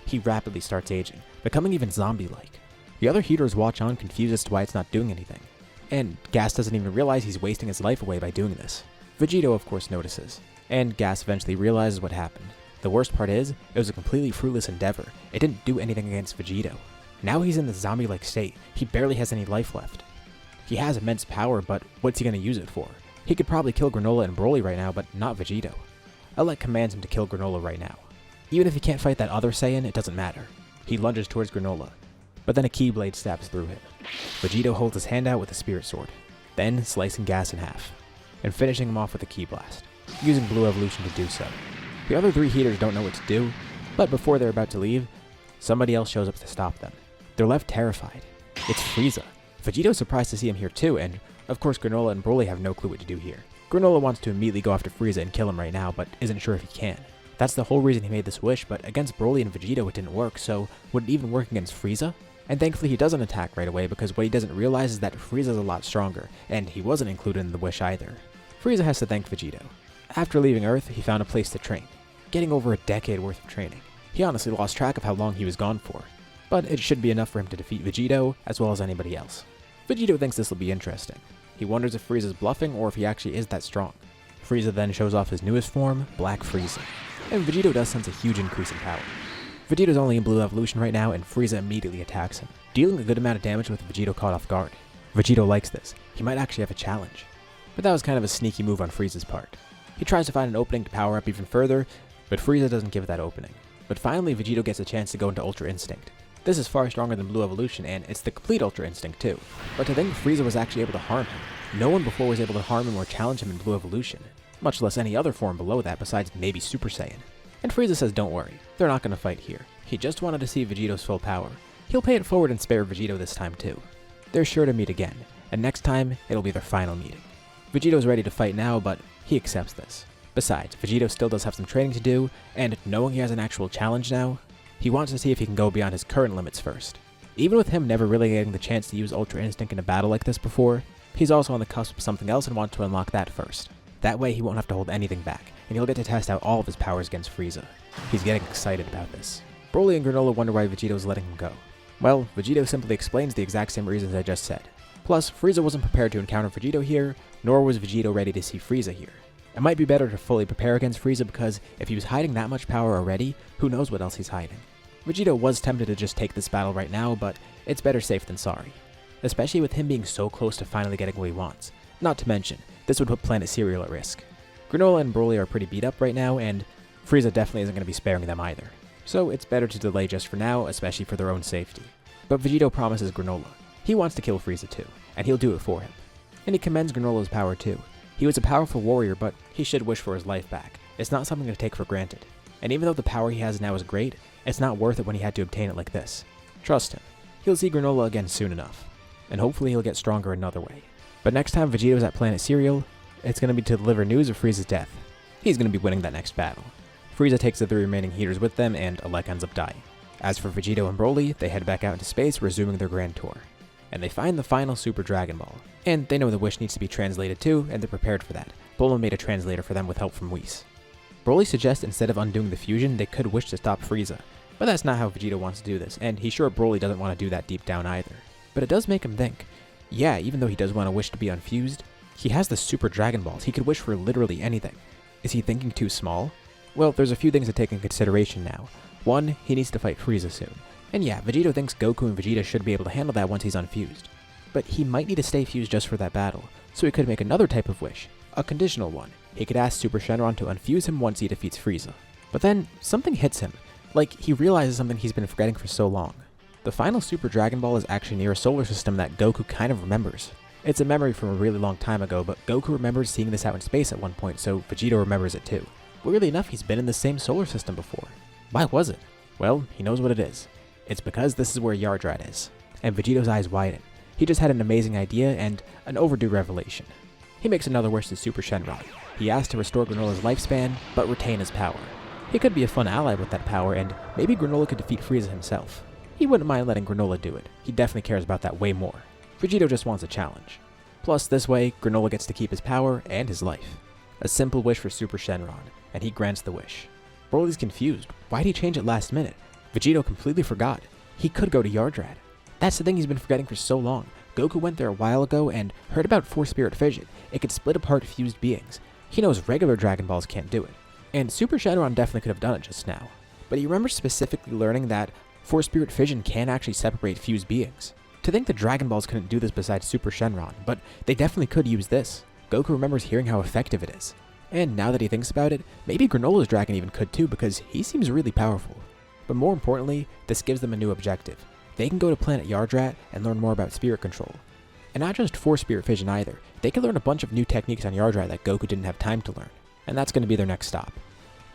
He rapidly starts aging, becoming even zombie-like. The other heaters watch on, confused as to why it's not doing anything. And Gas doesn't even realize he's wasting his life away by doing this. Vegito of course notices, and Gas eventually realizes what happened. The worst part is, it was a completely fruitless endeavor. It didn't do anything against Vegito. Now he's in this zombie-like state. He barely has any life left. He has immense power, but what's he going to use it for? He could probably kill Granolah and Broly right now, but not Vegito. Elec commands him to kill Granolah right now. Even if he can't fight that other Saiyan, it doesn't matter. He lunges towards Granolah, but then a Keyblade stabs through him. Vegito holds his hand out with a Spirit Sword, then slicing Gas in half, and finishing him off with a Ki Blast, using Blue Evolution to do so. The other three heaters don't know what to do, but before they're about to leave, somebody else shows up to stop them. They're left terrified. It's Frieza. Vegito's surprised to see him here too, and of course Granolah and Broly have no clue what to do here. Granolah wants to immediately go after Frieza and kill him right now, but isn't sure if he can. That's the whole reason he made this wish, but against Broly and Vegito it didn't work, so would it even work against Frieza? And thankfully he doesn't attack right away, because what he doesn't realize is that Frieza's a lot stronger, and he wasn't included in the wish either. Frieza has to thank Vegito. After leaving Earth, he found a place to train, getting over a decade worth of training. He honestly lost track of how long he was gone for, but it should be enough for him to defeat Vegito, as well as anybody else. Vegito thinks this will be interesting. He wonders if Frieza's bluffing or if he actually is that strong. Frieza then shows off his newest form, Black Frieza, and Vegito does sense a huge increase in power. Vegito's only in Blue Evolution right now, and Frieza immediately attacks him, dealing a good amount of damage with Vegito caught off guard. Vegito likes this. He might actually have a challenge. But that was kind of a sneaky move on Frieza's part. He tries to find an opening to power up even further, but Frieza doesn't give that opening. But finally Vegito gets a chance to go into Ultra Instinct. This is far stronger than Blue Evolution, and it's the complete Ultra Instinct too. But to think Frieza was actually able to harm him. No one before was able to harm him or challenge him in Blue Evolution, much less any other form below that besides maybe Super Saiyan. And Frieza says don't worry, they're not going to fight here. He just wanted to see Vegito's full power. He'll pay it forward and spare Vegito this time too. They're sure to meet again, and next time, it'll be their final meeting. Vegito's ready to fight now, but he accepts this. Besides, Vegito still does have some training to do, and knowing he has an actual challenge now, he wants to see if he can go beyond his current limits first. Even with him never really getting the chance to use Ultra Instinct in a battle like this before, he's also on the cusp of something else and wants to unlock that first. That way he won't have to hold anything back, and he'll get to test out all of his powers against Frieza. He's getting excited about this. Broly and Granolah wonder why Vegito's letting him go. Well, Vegito simply explains the exact same reasons I just said. Plus, Frieza wasn't prepared to encounter Vegito here, nor was Vegito ready to see Frieza here. It might be better to fully prepare against Frieza because if he was hiding that much power already, who knows what else he's hiding. Vegito was tempted to just take this battle right now, but it's better safe than sorry. Especially with him being so close to finally getting what he wants. Not to mention, this would put Planet Cereal at risk. Granolah and Broly are pretty beat up right now, and Frieza definitely isn't going to be sparing them either. So it's better to delay just for now, especially for their own safety. But Vegito promises Granolah. He wants to kill Frieza too, and he'll do it for him. And he commends Granolah's power too. He was a powerful warrior, but he should wish for his life back. It's not something to take for granted. And even though the power he has now is great, it's not worth it when he had to obtain it like this. Trust him. He'll see Granolah again soon enough. And hopefully he'll get stronger another way. But next time Vegito's at Planet Cereal, it's going to be to deliver news of Frieza's death. He's going to be winning that next battle. Frieza takes the three remaining heaters with them, and Elec ends up dying. As for Vegito and Broly, they head back out into space, resuming their grand tour. And they find the final Super Dragon Ball. And they know the wish needs to be translated too, and they're prepared for that. Bulma made a translator for them with help from Whis. Broly suggests instead of undoing the fusion, they could wish to stop Frieza. But that's not how Vegito wants to do this, and he's sure Broly doesn't want to do that deep down either. But it does make him think, yeah, even though he does want to wish to be unfused, he has the Super Dragon Balls, he could wish for literally anything. Is he thinking too small? Well, there's a few things to take in consideration now. One, he needs to fight Frieza soon. And yeah, Vegito thinks Goku and Vegeta should be able to handle that once he's unfused. But he might need to stay fused just for that battle, so he could make another type of wish, a conditional one. He could ask Super Shenron to unfuse him once he defeats Frieza. But then, something hits him. Like, he realizes something he's been forgetting for so long. The final Super Dragon Ball is actually near a solar system that Goku kind of remembers. It's a memory from a really long time ago, but Goku remembers seeing this out in space at one point, so Vegito remembers it too. Weirdly enough, he's been in the same solar system before. Why was it? Well, he knows what it is. It's because this is where Yardrat is. And Vegito's eyes widen. He just had an amazing idea and an overdue revelation. He makes another wish to Super Shenron. He asks to restore Granola's lifespan, but retain his power. He could be a fun ally with that power, and maybe Granolah could defeat Frieza himself. He wouldn't mind letting Granolah do it. He definitely cares about that way more. Vegito just wants a challenge. Plus, this way, Granolah gets to keep his power and his life. A simple wish for Super Shenron, and he grants the wish. Broly's confused. Why'd he change it last minute? Vegito completely forgot. He could go to Yardrat. That's the thing he's been forgetting for so long. Goku went there a while ago and heard about Force Spirit Fission. It could split apart fused beings. He knows regular Dragon Balls can't do it. And Super Shenron definitely could have done it just now. But he remembers specifically learning that Force Spirit Fission can actually separate fused beings. To think the Dragon Balls couldn't do this besides Super Shenron, but they definitely could use this. Goku remembers hearing how effective it is. And now that he thinks about it, maybe Granola's dragon even could too, because he seems really powerful. But more importantly, this gives them a new objective. They can go to planet Yardrat and learn more about spirit control. And not just Force Spirit Fission either, they can learn a bunch of new techniques on Yardrat that Goku didn't have time to learn. And that's going to be their next stop.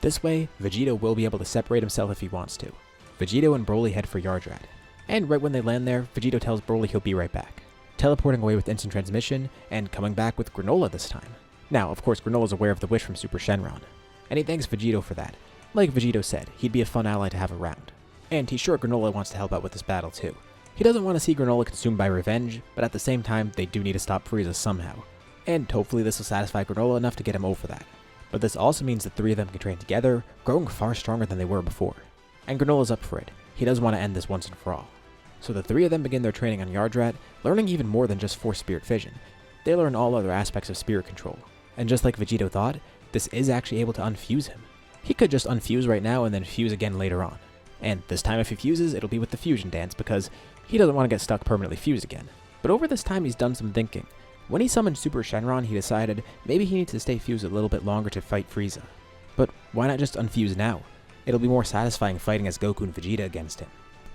This way, Vegito will be able to separate himself if he wants to. Vegito and Broly head for Yardrat. And right when they land there, Vegito tells Broly he'll be right back, teleporting away with instant transmission and coming back with Granolah this time. Now, of course, Granola's aware of the wish from Super Shenron, and he thanks Vegito for that. Like Vegito said, he'd be a fun ally to have around. And he's sure Granolah wants to help out with this battle too. He doesn't want to see Granolah consumed by revenge, but at the same time, they do need to stop Frieza somehow. And hopefully this will satisfy Granolah enough to get him over that. But this also means the three of them can train together, growing far stronger than they were before. And Granola's up for it. He does want to end this once and for all. So the three of them begin their training on Yardrat, learning even more than just Force Spirit Fission. They learn all other aspects of spirit control. And just like Vegito thought, this is actually able to unfuse him. He could just unfuse right now and then fuse again later on. And this time if he fuses, it'll be with the fusion dance because he doesn't want to get stuck permanently fused again. But over this time he's done some thinking. When he summoned Super Shenron, he decided maybe he needs to stay fused a little bit longer to fight Frieza. But why not just unfuse now? It'll be more satisfying fighting as Goku and Vegeta against him.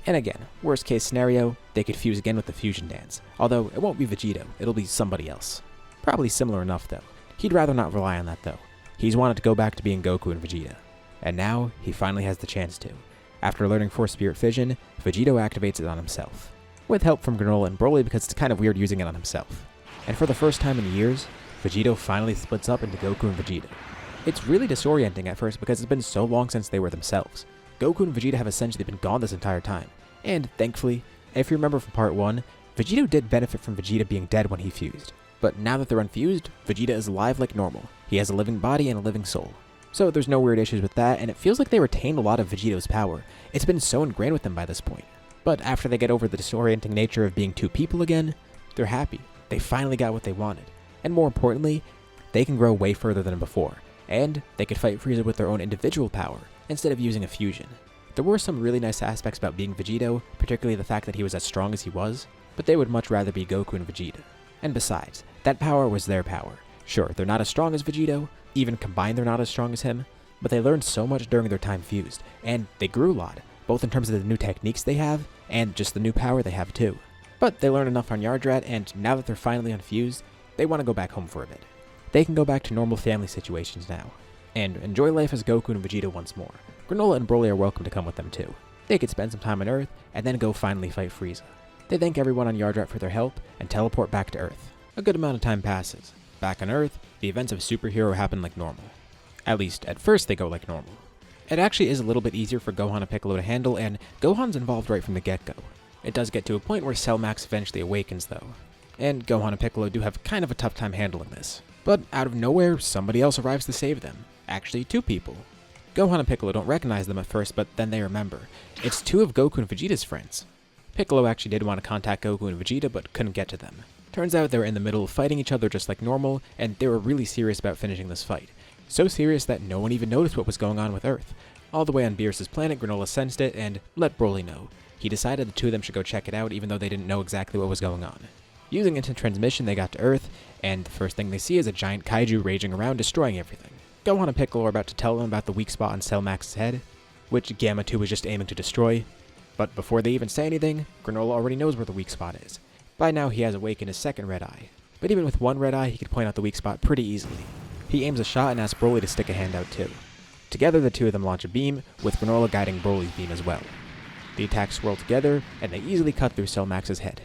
And again, worst case scenario, they could fuse again with the fusion dance. Although it won't be Vegito, it'll be somebody else. Probably similar enough though. He'd rather not rely on that though. He's wanted to go back to being Goku and Vegeta. And now, he finally has the chance to. After learning Force Spirit Fission, Vegito activates it on himself. With help from Granolah and Broly because it's kind of weird using it on himself. And for the first time in years, Vegito finally splits up into Goku and Vegeta. It's really disorienting at first because it's been so long since they were themselves. Goku and Vegeta have essentially been gone this entire time. And thankfully, if you remember from part 1, Vegito did benefit from Vegeta being dead when he fused. But now that they're unfused, Vegeta is alive like normal. He has a living body and a living soul. So there's no weird issues with that, and it feels like they retained a lot of Vegito's power. It's been so ingrained with them by this point. But after they get over the disorienting nature of being two people again, they're happy. They finally got what they wanted. And more importantly, they can grow way further than before. And they could fight Frieza with their own individual power, instead of using a fusion. There were some really nice aspects about being Vegito, particularly the fact that he was as strong as he was, but they would much rather be Goku and Vegeta. And besides, that power was their power. Sure, they're not as strong as Vegito, even combined they're not as strong as him, but they learned so much during their time fused, and they grew a lot, both in terms of the new techniques they have, and just the new power they have too. But they learned enough on Yardrat, and now that they're finally unfused, they want to go back home for a bit. They can go back to normal family situations now, and enjoy life as Goku and Vegeta once more. Granolah and Broly are welcome to come with them too. They could spend some time on Earth, and then go finally fight Frieza. They thank everyone on Yardrat for their help, and teleport back to Earth. A good amount of time passes. Back on Earth, the events of Superhero happen like normal. At least, at first they go like normal. It actually is a little bit easier for Gohan and Piccolo to handle, and Gohan's involved right from the get-go. It does get to a point where Cell Max eventually awakens though. And Gohan and Piccolo do have kind of a tough time handling this. But out of nowhere, somebody else arrives to save them. Actually, two people. Gohan and Piccolo don't recognize them at first, but then they remember. It's two of Goku and Vegeta's friends. Piccolo actually did want to contact Goku and Vegeta, but couldn't get to them. Turns out they were in the middle of fighting each other just like normal, and they were really serious about finishing this fight. So serious that no one even noticed what was going on with Earth. All the way on Beerus' planet, Granolah sensed it and let Broly know. He decided the two of them should go check it out even though they didn't know exactly what was going on. Using instant transmission, they got to Earth, and the first thing they see is a giant kaiju raging around, destroying everything. Gohan and Piccolo are about to tell them about the weak spot on Cell Max's head, which Gamma 2 was just aiming to destroy. But before they even say anything, Granolah already knows where the weak spot is. By now he has awakened his second red eye. But even with one red eye, he could point out the weak spot pretty easily. He aims a shot and asks Broly to stick a hand out too. Together, the two of them launch a beam, with Granolah guiding Broly's beam as well. The attacks swirl together, and they easily cut through Cell Max's head,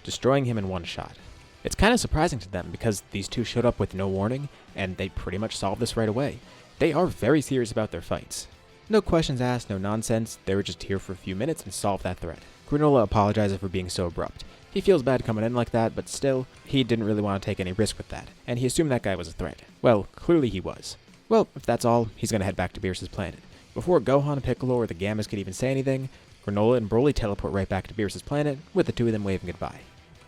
destroying him in one shot. It's kind of surprising to them because these two showed up with no warning, and they pretty much solved this right away. They are very serious about their fights. No questions asked, no nonsense, they were just here for a few minutes and solved that threat. Granolah apologizes for being so abrupt. He feels bad coming in like that, but still, he didn't really want to take any risk with that, and he assumed that guy was a threat. Well, clearly he was. Well, if that's all, he's gonna head back to Beerus' planet. Before Gohan, Piccolo, or the Gammas could even say anything, Granolah and Broly teleport right back to Beerus' planet, with the two of them waving goodbye.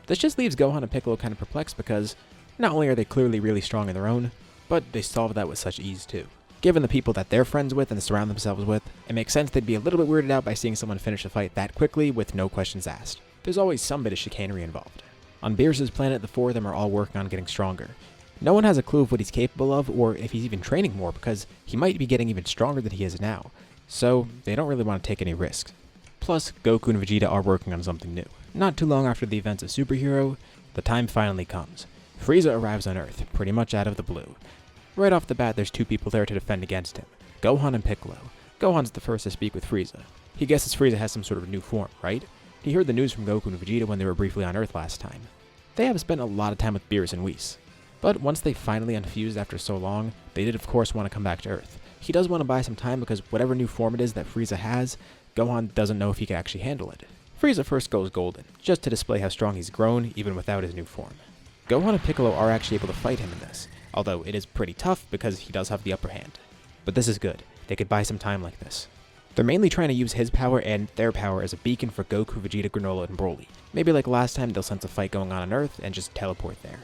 This just leaves Gohan and Piccolo kind of perplexed because not only are they clearly really strong in their own, but they solve that with such ease too. Given the people that they're friends with and surround themselves with, it makes sense they'd be a little bit weirded out by seeing someone finish a fight that quickly with no questions asked. There's always some bit of chicanery involved. On Beerus' planet, the four of them are all working on getting stronger. No one has a clue of what he's capable of or if he's even training more because he might be getting even stronger than he is now, so they don't really want to take any risks. Plus, Goku and Vegeta are working on something new. Not too long after the events of Superhero, the time finally comes. Frieza arrives on Earth, pretty much out of the blue. Right off the bat, there's two people there to defend against him, Gohan and Piccolo. Gohan's the first to speak with Frieza. He guesses Frieza has some sort of new form, right? He heard the news from Goku and Vegeta when they were briefly on Earth last time. They have spent a lot of time with Beerus and Whis. But once they finally unfused after so long, they did of course want to come back to Earth. He does want to buy some time because whatever new form it is that Frieza has, Gohan doesn't know if he can actually handle it. Frieza first goes golden, just to display how strong he's grown even without his new form. Gohan and Piccolo are actually able to fight him in this, although it is pretty tough because he does have the upper hand. But this is good, they could buy some time like this. They're mainly trying to use his power and their power as a beacon for Goku, Vegeta, Granolah, and Broly. Maybe like last time they'll sense a fight going on Earth and just teleport there.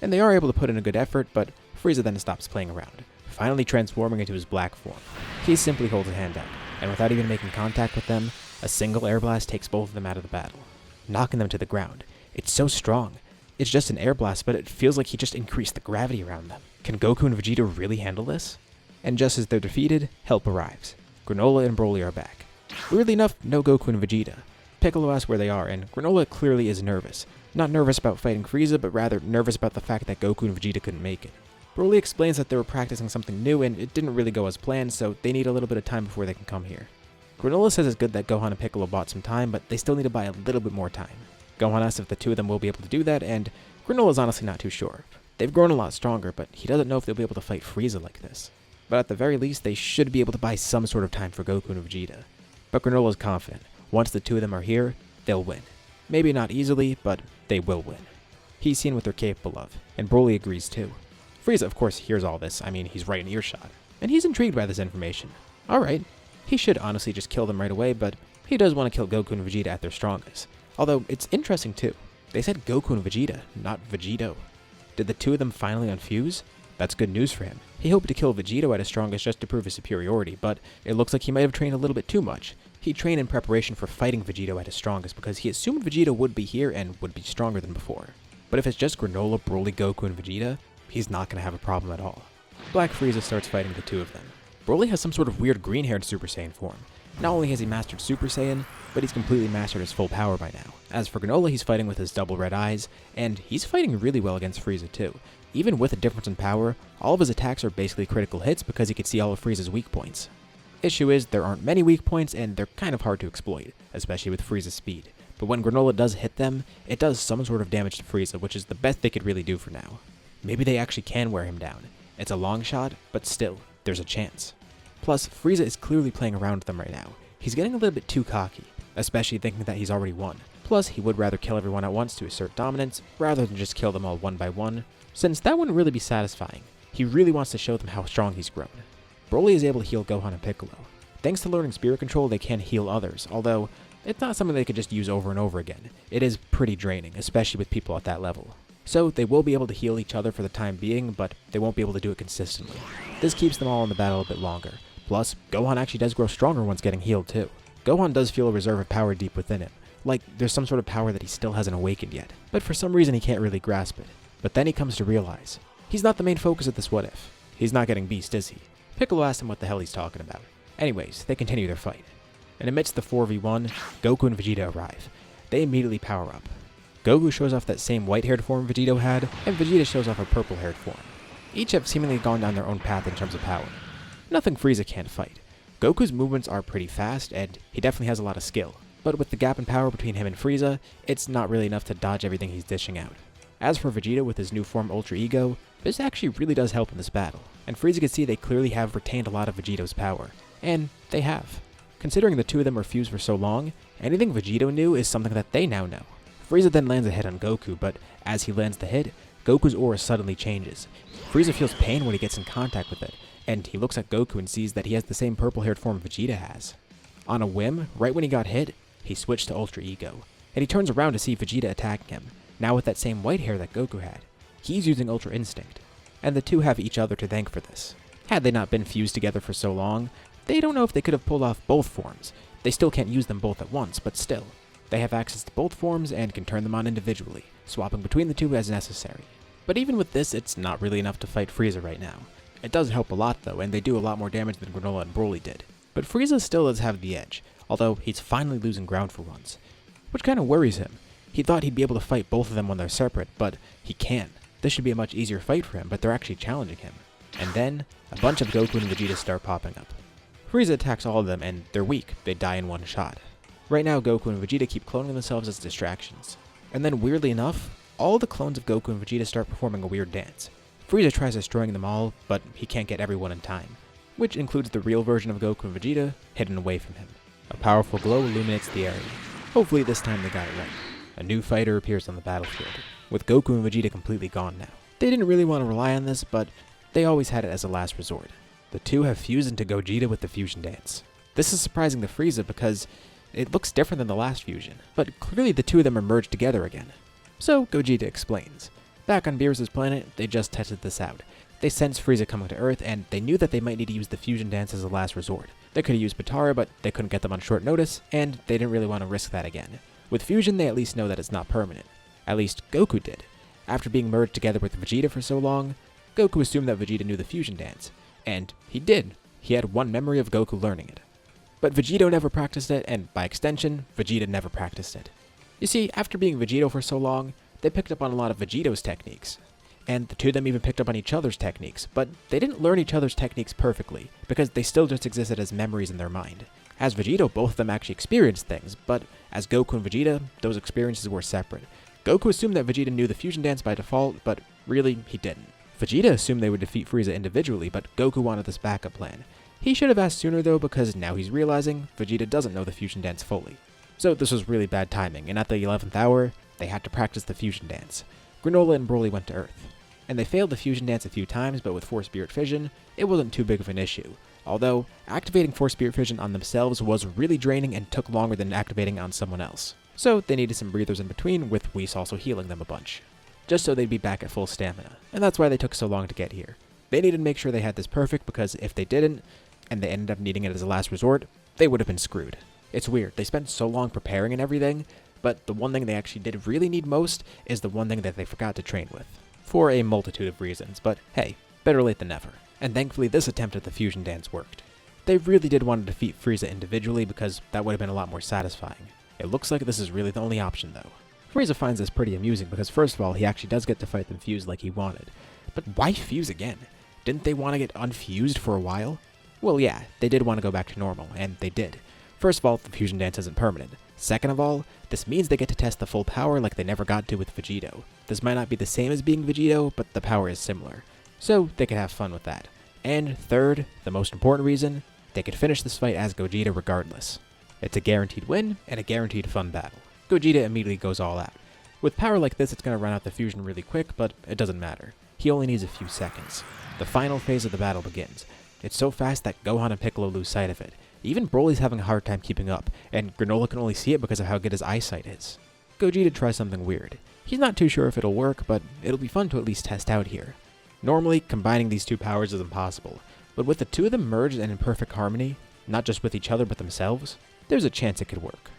And they are able to put in a good effort, but Frieza then stops playing around, finally transforming into his black form. He simply holds a hand out, and without even making contact with them, a single air blast takes both of them out of the battle, knocking them to the ground. It's so strong. It's just an air blast, but it feels like he just increased the gravity around them. Can Goku and Vegeta really handle this? And just as they're defeated, help arrives. Granolah and Broly are back. Weirdly enough, no Goku and Vegeta. Piccolo asks where they are, and Granolah clearly is nervous. Not nervous about fighting Frieza, but rather nervous about the fact that Goku and Vegeta couldn't make it. Broly explains that they were practicing something new and it didn't really go as planned, so they need a little bit of time before they can come here. Granolah says it's good that Gohan and Piccolo bought some time, but they still need to buy a little bit more time. Gohan asks if the two of them will be able to do that, and Granolah's honestly not too sure. They've grown a lot stronger, but he doesn't know if they'll be able to fight Frieza like this. But at the very least, they should be able to buy some sort of time for Goku and Vegeta. But Granolah's confident. Once the two of them are here, they'll win. Maybe not easily, but they will win. He's seen what they're capable of, and Broly agrees too. Frieza, of course, hears all this. I mean, he's right in earshot. And he's intrigued by this information. Alright, he should honestly just kill them right away, but he does want to kill Goku and Vegeta at their strongest. Although, it's interesting too. They said Goku and Vegeta, not Vegito. Did the two of them finally unfuse? That's good news for him. He hoped to kill Vegito at his strongest just to prove his superiority, but it looks like he might have trained a little bit too much. He trained in preparation for fighting Vegito at his strongest because he assumed Vegeta would be here and would be stronger than before. But if it's just Granolah, Broly, Goku, and Vegeta, he's not going to have a problem at all. Black Frieza starts fighting the two of them. Broly has some sort of weird green-haired Super Saiyan form. Not only has he mastered Super Saiyan, but he's completely mastered his full power by now. As for Granolah, he's fighting with his double red eyes, and he's fighting really well against Frieza too. Even with a difference in power, all of his attacks are basically critical hits because he can see all of Frieza's weak points. Issue is, there aren't many weak points and they're kind of hard to exploit, especially with Frieza's speed. But when Granolah does hit them, it does some sort of damage to Frieza, which is the best they could really do for now. Maybe they actually can wear him down. It's a long shot, but still, there's a chance. Plus, Frieza is clearly playing around with them right now. He's getting a little bit too cocky, especially thinking that he's already won. Plus, he would rather kill everyone at once to assert dominance, rather than just kill them all one by one, since that wouldn't really be satisfying. He really wants to show them how strong he's grown. Broly is able to heal Gohan and Piccolo. Thanks to learning spirit control, they can heal others, although it's not something they could just use over and over again. It is pretty draining, especially with people at that level. So they will be able to heal each other for the time being, but they won't be able to do it consistently. This keeps them all in the battle a bit longer. Plus, Gohan actually does grow stronger once getting healed too. Gohan does feel a reserve of power deep within him, like there's some sort of power that he still hasn't awakened yet, but for some reason he can't really grasp it. But then he comes to realize, he's not the main focus of this what if. He's not getting beast, is he? Piccolo asks him what the hell he's talking about. Anyways, they continue their fight. And amidst the 4v1, Goku and Vegeta arrive. They immediately power up. Goku shows off that same white-haired form Vegito had, and Vegeta shows off a purple-haired form. Each have seemingly gone down their own path in terms of power. Nothing Frieza can't fight. Goku's movements are pretty fast, and he definitely has a lot of skill. But with the gap in power between him and Frieza, it's not really enough to dodge everything he's dishing out. As for Vegeta with his new form Ultra Ego, this actually really does help in this battle, and Frieza can see they clearly have retained a lot of Vegito's power. And they have. Considering the two of them were fused for so long, anything Vegito knew is something that they now know. Frieza then lands a hit on Goku, but as he lands the hit, Goku's aura suddenly changes. Frieza feels pain when he gets in contact with it, and he looks at Goku and sees that he has the same purple-haired form Vegeta has. On a whim, right when he got hit, he switched to Ultra Ego, and he turns around to see Vegeta attacking him, now with that same white hair that Goku had. He's using Ultra Instinct, and the two have each other to thank for this. Had they not been fused together for so long, they don't know if they could have pulled off both forms. They still can't use them both at once, but still. They have access to both forms and can turn them on individually, swapping between the two as necessary. But even with this, it's not really enough to fight Frieza right now. It does help a lot though, and they do a lot more damage than Granolah and Broly did. But Frieza still does have the edge, although he's finally losing ground for once. Which kind of worries him. He thought he'd be able to fight both of them when they're separate, but he can't. This should be a much easier fight for him, but they're actually challenging him. And then, a bunch of Goku and Vegeta start popping up. Frieza attacks all of them, and they're weak. They die in one shot. Right now, Goku and Vegeta keep cloning themselves as distractions. And then, weirdly enough, all the clones of Goku and Vegeta start performing a weird dance. Frieza tries destroying them all, but he can't get everyone in time, which includes the real version of Goku and Vegeta hidden away from him. A powerful glow illuminates the area. Hopefully this time they got it right. A new fighter appears on the battlefield, with Goku and Vegeta completely gone now. They didn't really want to rely on this, but they always had it as a last resort. The two have fused into Gogeta with the fusion dance. This is surprising to Frieza because it looks different than the last fusion, but clearly the two of them are merged together again. So Gogeta explains. Back on Beerus' planet, they just tested this out. They sensed Frieza coming to Earth, and they knew that they might need to use the fusion dance as a last resort. They could have used Potara, but they couldn't get them on short notice, and they didn't really want to risk that again. With fusion, they at least know that it's not permanent. At least Goku did. After being merged together with Vegeta for so long, Goku assumed that Vegeta knew the fusion dance. And he did. He had one memory of Goku learning it. But Vegito never practiced it, and by extension, Vegeta never practiced it. You see, after being Vegito for so long, they picked up on a lot of Vegito's techniques. And the two of them even picked up on each other's techniques, but they didn't learn each other's techniques perfectly, because they still just existed as memories in their mind. As Vegito, both of them actually experienced things, but as Goku and Vegeta, those experiences were separate. Goku assumed that Vegeta knew the fusion dance by default, but really, he didn't. Vegeta assumed they would defeat Frieza individually, but Goku wanted this backup plan. He should have asked sooner though, because now he's realizing Vegeta doesn't know the fusion dance fully. So this was really bad timing, and at the 11th hour, they had to practice the fusion dance. Granolah and Broly went to Earth. And they failed the fusion dance a few times, but with Force Spirit Fission, it wasn't too big of an issue. Although, activating Force Spirit Fission on themselves was really draining and took longer than activating on someone else. So they needed some breathers in between, with Whis also healing them a bunch. Just so they'd be back at full stamina. And that's why they took so long to get here. They needed to make sure they had this perfect, because if they didn't, and they ended up needing it as a last resort, they would have been screwed. It's weird, they spent so long preparing and everything, but the one thing they actually did really need most is the one thing that they forgot to train with. For a multitude of reasons, but hey, better late than never. And thankfully this attempt at the fusion dance worked. They really did want to defeat Frieza individually because that would have been a lot more satisfying. It looks like this is really the only option though. Frieza finds this pretty amusing because first of all, he actually does get to fight them fused like he wanted. But why fuse again? Didn't they want to get unfused for a while? Well yeah, they did want to go back to normal, and they did. First of all, the fusion dance isn't permanent. Second of all, this means they get to test the full power like they never got to with Vegito. This might not be the same as being Vegito, but the power is similar. So they could have fun with that. And third, the most important reason, they could finish this fight as Gogeta regardless. It's a guaranteed win and a guaranteed fun battle. Gogeta immediately goes all out. With power like this, it's going to run out the fusion really quick, but it doesn't matter. He only needs a few seconds. The final phase of the battle begins. It's so fast that Gohan and Piccolo lose sight of it. Even Broly's having a hard time keeping up, and Granolah can only see it because of how good his eyesight is. Gogeta tries something weird. He's not too sure if it'll work, but it'll be fun to at least test out here. Normally, combining these two powers is impossible, but with the two of them merged and in perfect harmony, not just with each other but themselves, there's a chance it could work.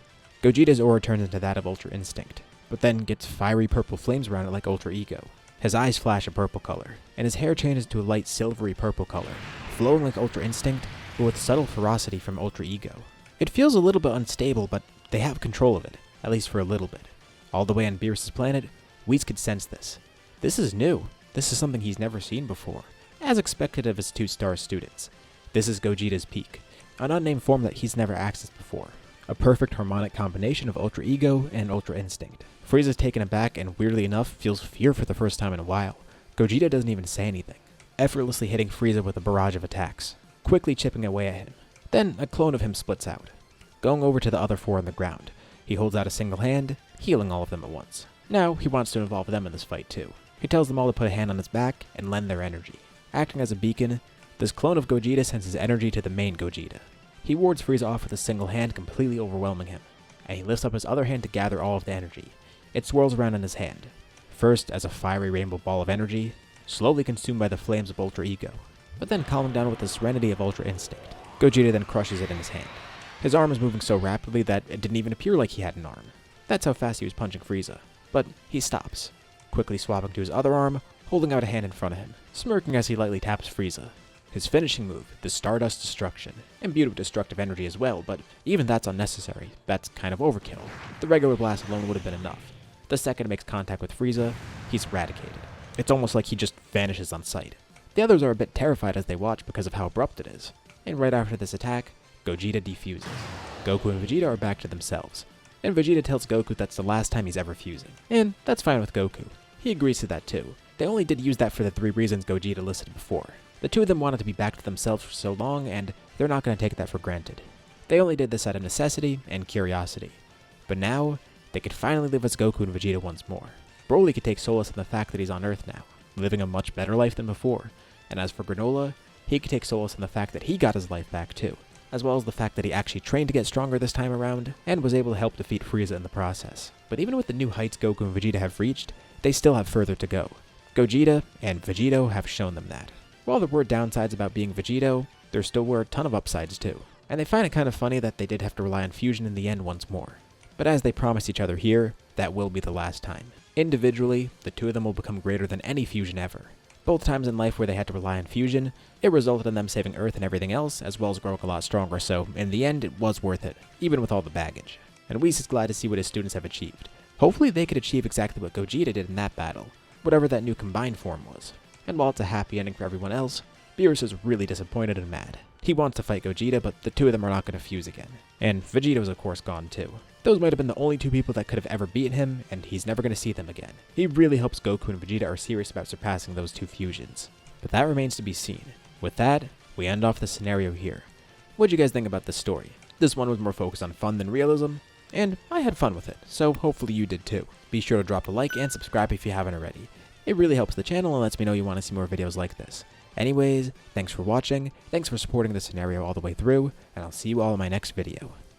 Gogeta's aura turns into that of Ultra Instinct, but then gets fiery purple flames around it like Ultra Ego. His eyes flash a purple color, and his hair changes to a light silvery purple color, flowing like Ultra Instinct, but with subtle ferocity from Ultra Ego. It feels a little bit unstable, but they have control of it, at least for a little bit. All the way on Beerus' planet, Whis could sense this. This is new. This is something he's never seen before, as expected of his 2-star students. This is Gogeta's peak, an unnamed form that he's never accessed before. A perfect harmonic combination of Ultra Ego and Ultra Instinct. Frieza's taken aback and, weirdly enough, feels fear for the first time in a while. Gogeta doesn't even say anything, effortlessly hitting Frieza with a barrage of attacks, quickly chipping away at him. Then a clone of him splits out, going over to the other 4 on the ground. He holds out a single hand, healing all of them at once. Now he wants to involve them in this fight too. He tells them all to put a hand on his back and lend their energy. Acting as a beacon, this clone of Gogeta sends his energy to the main Gogeta. He wards Frieza off with a single hand, completely overwhelming him, and he lifts up his other hand to gather all of the energy. It swirls around in his hand, first as a fiery rainbow ball of energy, slowly consumed by the flames of Ultra Ego, but then calming down with the serenity of Ultra Instinct. Gogeta then crushes it in his hand. His arm is moving so rapidly that it didn't even appear like he had an arm. That's how fast he was punching Frieza. But he stops, quickly swapping to his other arm, holding out a hand in front of him, smirking as he lightly taps Frieza. His finishing move, the Stardust Destruction, imbued with destructive energy as well, but even that's unnecessary. That's kind of overkill. The regular blast alone would have been enough. The second it makes contact with Frieza, he's eradicated. It's almost like he just vanishes on sight. The others are a bit terrified as they watch because of how abrupt it is. And right after this attack, Gogeta defuses. Goku and Vegeta are back to themselves, and Vegeta tells Goku that's the last time he's ever fusing. And that's fine with Goku. He agrees to that too. They only did use that for the 3 reasons Gogeta listed before. The 2 of them wanted to be back to themselves for so long, and they're not going to take that for granted. They only did this out of necessity and curiosity. But now, they could finally live as Goku and Vegeta once more. Broly could take solace in the fact that he's on Earth now, living a much better life than before. And as for Granolah, he could take solace in the fact that he got his life back too, as well as the fact that he actually trained to get stronger this time around, and was able to help defeat Frieza in the process. But even with the new heights Goku and Vegeta have reached, they still have further to go. Gogeta and Vegito have shown them that. While there were downsides about being Vegito, there still were a ton of upsides too. And they find it kind of funny that they did have to rely on fusion in the end once more. But as they promised each other here, that will be the last time. Individually, the 2 of them will become greater than any fusion ever. Both times in life where they had to rely on fusion, it resulted in them saving Earth and everything else, as well as growing a lot stronger, so in the end it was worth it, even with all the baggage. And Whis is glad to see what his students have achieved. Hopefully they could achieve exactly what Gogeta did in that battle, whatever that new combined form was. And while it's a happy ending for everyone else, Beerus is really disappointed and mad. He wants to fight Gogeta, but the 2 of them are not going to fuse again. And Vegito's of course gone too. Those might have been the only 2 people that could have ever beaten him, and he's never going to see them again. He really hopes Goku and Vegeta are serious about surpassing those 2 fusions. But that remains to be seen. With that, we end off the scenario here. What'd you guys think about this story? This one was more focused on fun than realism, and I had fun with it, so hopefully you did too. Be sure to drop a like and subscribe if you haven't already. It really helps the channel and lets me know you want to see more videos like this. Anyways, thanks for watching, thanks for supporting the scenario all the way through, and I'll see you all in my next video.